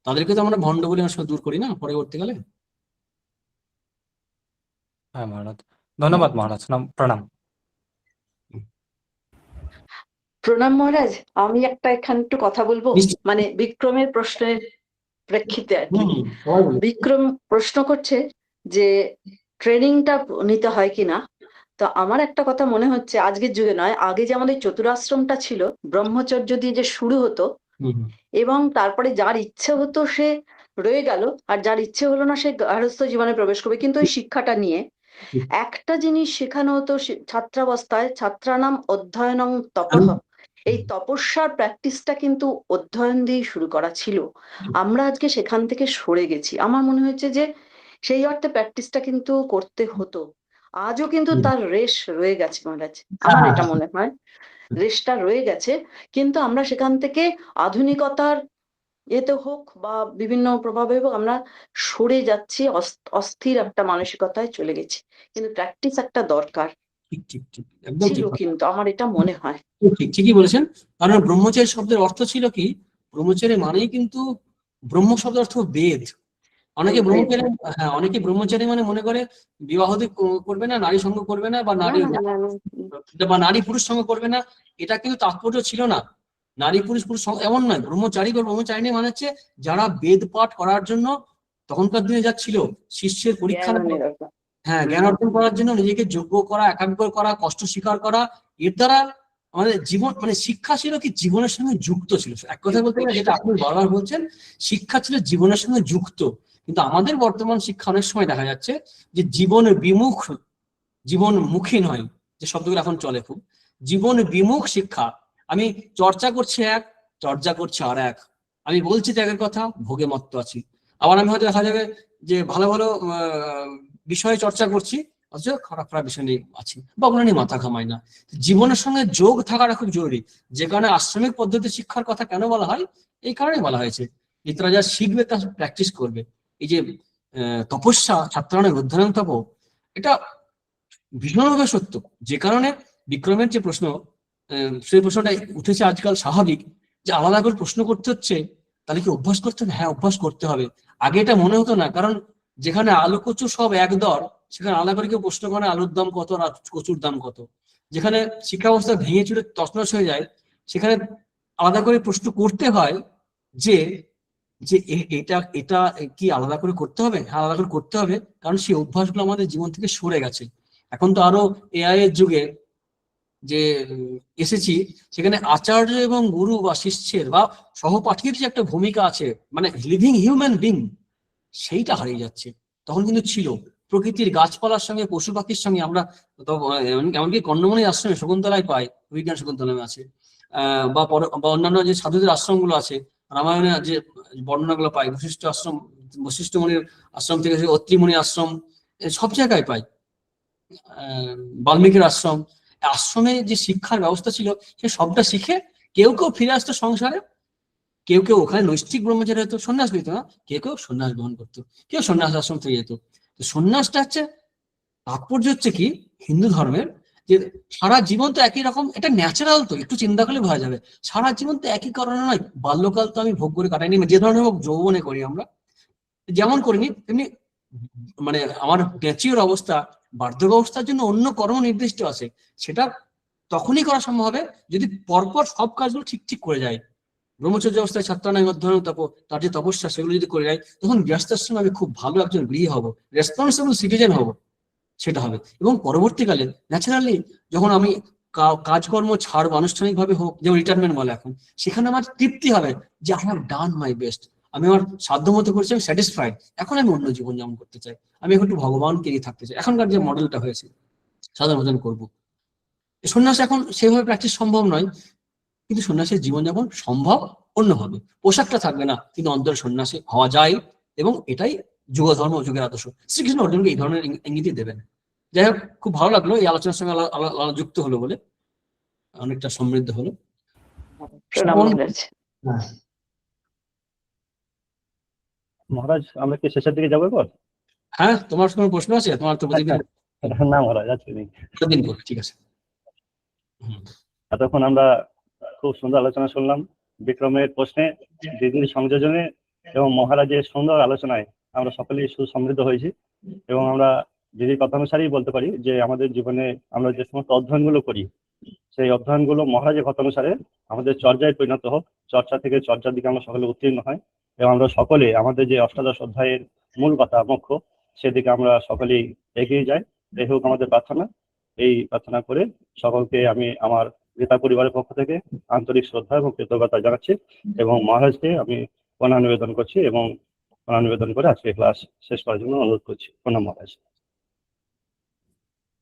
তাদেরকে তো আমরা ভণ্ড বলে অনেক সময় দূর করি না পরবর্তীকালে। হ্যাঁ মহারাজ, ধন্যবাদ মহারাজ, প্রণাম। প্রণাম মহারাজ, আমি এখানে একটু কথা বলবো, নিশ্চয়ই। মানে বিক্রমের প্রশ্নের প্রেক্ষিতে আর কি। সবাই বলুন। বিক্রম প্রশ্ন করছে যে ট্রেনিংটা নিতে হয় কিনা। তো আমার একটা কথা মনে হচ্ছে, আজকের যুগে নয়, আগে যে আমাদের চতুরাশ্রমটা ছিল, ব্রহ্মচর্য দিয়ে যে শুরু হতো, এবং তারপরে যার ইচ্ছে হতো সে রয়ে গেল, আর যার ইচ্ছে হলো না সে গৃহস্থ জীবনে প্রবেশ করবে, কিন্তু ওই শিক্ষাটা নিয়ে একটা জিনিস শেখানো হতো ছাত্রাবস্থায়, ছাত্রানাম অধ্যয়নং তপঃ। এই তপস্যার প্র্যাকটিসটা কিন্তু অধ্যয়ন দিয়ে শুরু করা ছিল। আমরা আজকে সেখান থেকে সরে গেছি। আমার মনে হয়েছে যে সেই অর্থে প্র্যাকটিসটা কিন্তু করতে হতো। আজও কিন্তু তার রেশ রয়ে গেছে মহারাজ, আমার এটা মনে হয় রেশটা রয়ে গেছে। কিন্তু আমরা সেখান থেকে আধুনিকতার এতে হোক বা বিভিন্ন প্রভাবে হোক আমরা সরে যাচ্ছি, অস্থির একটা মানসিকতায় চলে গেছি। কিন্তু প্র্যাকটিস একটা দরকার ঠিক ঠিক ঠিক, একদম ছিল, ঠিক। কিন্তু আমার এটা মনে হয়। ঠিক ঠিকই বলেছেন। কারণ ব্রহ্মচারী শব্দের অর্থ ছিল কি, ব্রহ্মচারী মানেই কিন্তু, ব্রহ্ম শব্দের অর্থ বেদ। অনেকে ব্রহ্মচারী, হ্যাঁ, অনেকে ব্রহ্মচারী মানে মনে করে বিবাহ করবে না, নারী সঙ্গ করবে না, বা নারী পুরুষ সঙ্গ করবে না। এটা কিন্তু তাৎপর্য ছিল না। নারী পুরুষ এমন নয়। ব্রহ্মচারী বা ব্রহ্মচারিণী মানে হচ্ছে যারা বেদ পাঠ করার জন্য, তখনকার দিনে যা ছিল, শিষ্যের পরীক্ষা, হ্যাঁ, জ্ঞান অর্জন করার জন্য নিজেকে যোগ্য করা, একাগ্র করা, কষ্ট স্বীকার করা, এর দ্বারা আমাদের জীবন মানে শিক্ষা ছিল কি জীবনের সঙ্গে যুক্ত ছিল। এক কথা বলতে গেলে যেটা আপনি বারবার বলছেন, শিক্ষা ছিল জীবনের সঙ্গে যুক্ত। কিন্তু আমাদের বর্তমান শিক্ষা অনেক সময় দেখা যাচ্ছে যে জীবন বিমুখ, জীবনমুখী নয়, যে শব্দগুলো এখন চলে খুব, জীবন বিমুখ শিক্ষা। আমি চর্চা করছি এক, চর্চা করছি আর এক। আমি বলছি ত্যাগের কথা, ভোগে মত্ত আছি। আবার আমি হয়তো দেখা যাবে যে ভালো ভালো বিষয়ে চর্চা করছি, অথচ খারাপ খারাপ বিষয় নিয়ে আছি, বা ওগুলো নিয়ে মাথা ঘামাই না। জীবনের সঙ্গে যোগ থাকাটা খুব জরুরি। যে কারণে আশ্রমিক পদ্ধতি শিক্ষার কথা কেন বলা হয়, এই কারণে বলা হয়েছে যে তারা যা শিখবে তা প্র্যাকটিস করবে। এই যে তপস্যা, ছাত্রানাম অধ্যয়নং তপ, এটা ভীষণভাবে সত্য। যে কারণে বিক্রমের যে প্রশ্ন, সেই প্রশ্নটা উঠেছে আজকাল স্বাভাবিক, যে আলাদা করে প্রশ্ন করতে হচ্ছে, তাহলে কি অভ্যাস করতে হবে? হ্যাঁ, অভ্যাস করতে হবে। আগে এটা মনে হতো না, কারণ যেখানে আলু কচু সব এক দর, সেখানে আলাদা করে কেউ প্রশ্ন করে আলুর দাম কত আর কচুর দাম কত। যেখানে শিক্ষা ব্যবস্থা ভেঙে চুরে তছনছ হয়ে যায়, সেখানে আলাদা করে প্রশ্ন করতে হয় যে যে এটা এটা কি আলাদা করে করতে হবে? হ্যাঁ, আলাদা করে করতে হবে, কারণ সেই অভ্যাসগুলো আমাদের জীবন থেকে সরে গেছে। এখন তো আরো এআই এর যুগে যে এসেছি, সেখানে আচার্য এবং গুরু বা শিষ্যের বা সহপাঠীর যে একটা ভূমিকা আছে, মানে লিভিং হিউম্যান বিং, সেইটা হারিয়ে যাচ্ছে। তখন কিন্তু ছিল প্রকৃতির গাছপালার সঙ্গে, পশু পাখির সঙ্গে আমরা এমনকি কর্ণমণি আশ্রমে শকুন্তলায় পাই, বিজ্ঞান শকুন্তলায় আছে, বা অন্যান্য যে সাধুদের আশ্রমগুলো আছে, রামায়ণে যে বর্ণনাগুলো পাই, বশিষ্ঠ মুনির আশ্রম থেকে অত্রি মুনির আশ্রম, সব জায়গায় পাই, বাল্মীকির আশ্রম। আশ্রমে যে শিক্ষার ব্যবস্থা ছিল, সে সবটা শিখে কেউ কেউ ফিরে আসতো সংসারে, কেউ কেউ ওখানে নৈষ্ঠিক ব্রহ্মচারী হতো, সন্ন্যাস নিত না, কেউ কেউ সন্ন্যাস গ্রহণ করতো, কেউ সন্ন্যাস আশ্রম থেকে যেত। তো সন্ন্যাসটা হচ্ছে, তাৎপর্য হচ্ছে কি হিন্দু ধর্মের, যে সারা জীবন তো একই রকম, এটা ন্যাচারাল। তো একটু চিন্তা করলে বোঝা যাবে, সারা জীবন তো একই কারণে নয়। বাল্যকাল তো আমি ভোগ করে কাটাইনি, যে ধরনের হোক, যৌবনে করি আমরা, যেমন করিনি তেমনি মানে আমার ম্যাচিওর অবস্থা, বার্ধক্য অবস্থার জন্য অন্য কর্ম নির্দিষ্ট আছে। সেটা তখনই করা সম্ভব হবে যদি পরপর সব কাজগুলো ঠিক ঠিক করে যায়। ব্রহ্মচর্য অবস্থায় ছাত্রানাম অধ্যয়ন তপ, তার যে তপস্যা, সেগুলো যদি করে যায়, তখন গৃহস্থাশ্রমে আমি খুব ভালো একজন গৃহী হব, রেসপন্সিবল সিটিজেন হব, সেটা হবে। এবং পরবর্তীকালে ন্যাচারালি যখন আমি কাজকর্ম ছাড়বো, আনুষ্ঠানিকভাবে হোক, যেমন রিটায়ারমেন্ট বলে এখন, সেখানে আমার তৃপ্তি হবে যে I have done my best, আমি আমার সাধ্য মতো করেছি, আমি স্যাটিসফাইড, এখন আমি অন্য জীবন যেমন করতে চাই, আমি এখন একটু ভগবানকে নিয়ে থাকতে চাই, এখনকার যে মডেলটা হয়েছে সাধন ভজন করবো। সন্ন্যাস এখন সেভাবে প্র্যাকটিস সম্ভব নয়, কিন্তু সন্ন্যাসের জীবনযাপন সম্ভব অন্যভাবে। পোশাকটা থাকবে না, কিন্তু অন্তরে সন্ন্যাসী হওয়া যায়, এবং এটাই যুগ ধর্ম যুগের আদর্শ। শ্রীকৃষ্ণ অর্জুনকে এই ধরনের ইঙ্গিতই দেবেন। যাই হোক, খুব ভালো লাগলো এই আলোচনার সঙ্গে যুক্ত হলো বলে, অনেকটা সমৃদ্ধ হলো। প্রণাম মহারাজ। মহারাজ, আমরা কি শেষের দিকে যাবো এবার? হ্যাঁ, তোমার কোনো প্রশ্ন আছে? তোমার তো প্রতিদিন না মহারাজ, আজকে নেই। প্রতিদিন করো, ঠিক আছে। এতক্ষণ আমরা খুব সুন্দর আলোচনা শুনলাম, বিক্রমের প্রশ্নে, দিদির সংযোজনে এবং মহারাজের সুন্দর আলোচনায় আমরা সকলেই সুসমৃদ্ধ হয়েছি। এবং আমরা দিদির কথা অনুসারেই বলতে পারি যে আমাদের জীবনে আমরা যে সমস্ত অধ্যয়নগুলো করি, সেই অধ্যয়নগুলো মহারাজের কথা অনুসারে আমাদের চর্যায় পরিণত হোক, চর্চা থেকে চর্চার দিকে আমরা সকলে উত্তীর্ণ হয়, এবং আমরা সকলে আমাদের যে অষ্টাদশ অধ্যায়ের মূল কথা মুখ্য, সেদিকে আমরা সকলেই এগিয়ে যাই। এই হোক আমাদের প্রার্থনা। এই প্রার্থনা করে সকলকে আমি আমার গীতা পরিবারের পক্ষ থেকে আন্তরিক শ্রদ্ধা এবং কৃতজ্ঞতা জানাচ্ছি, এবং মহারাজকে আমি প্রণাম নিবেদন করছি, এবং প্রণাম নিবেদন করে আজকে ক্লাস শেষ করার জন্য অনুরোধ করছি। প্রণাম মহারাজ।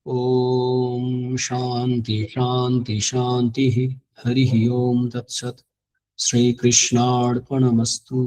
ওম শান্তি শান্তি শান্তি। হরি ওম তৎসৎ। শ্রীকৃষ্ণার্পণমস্তু।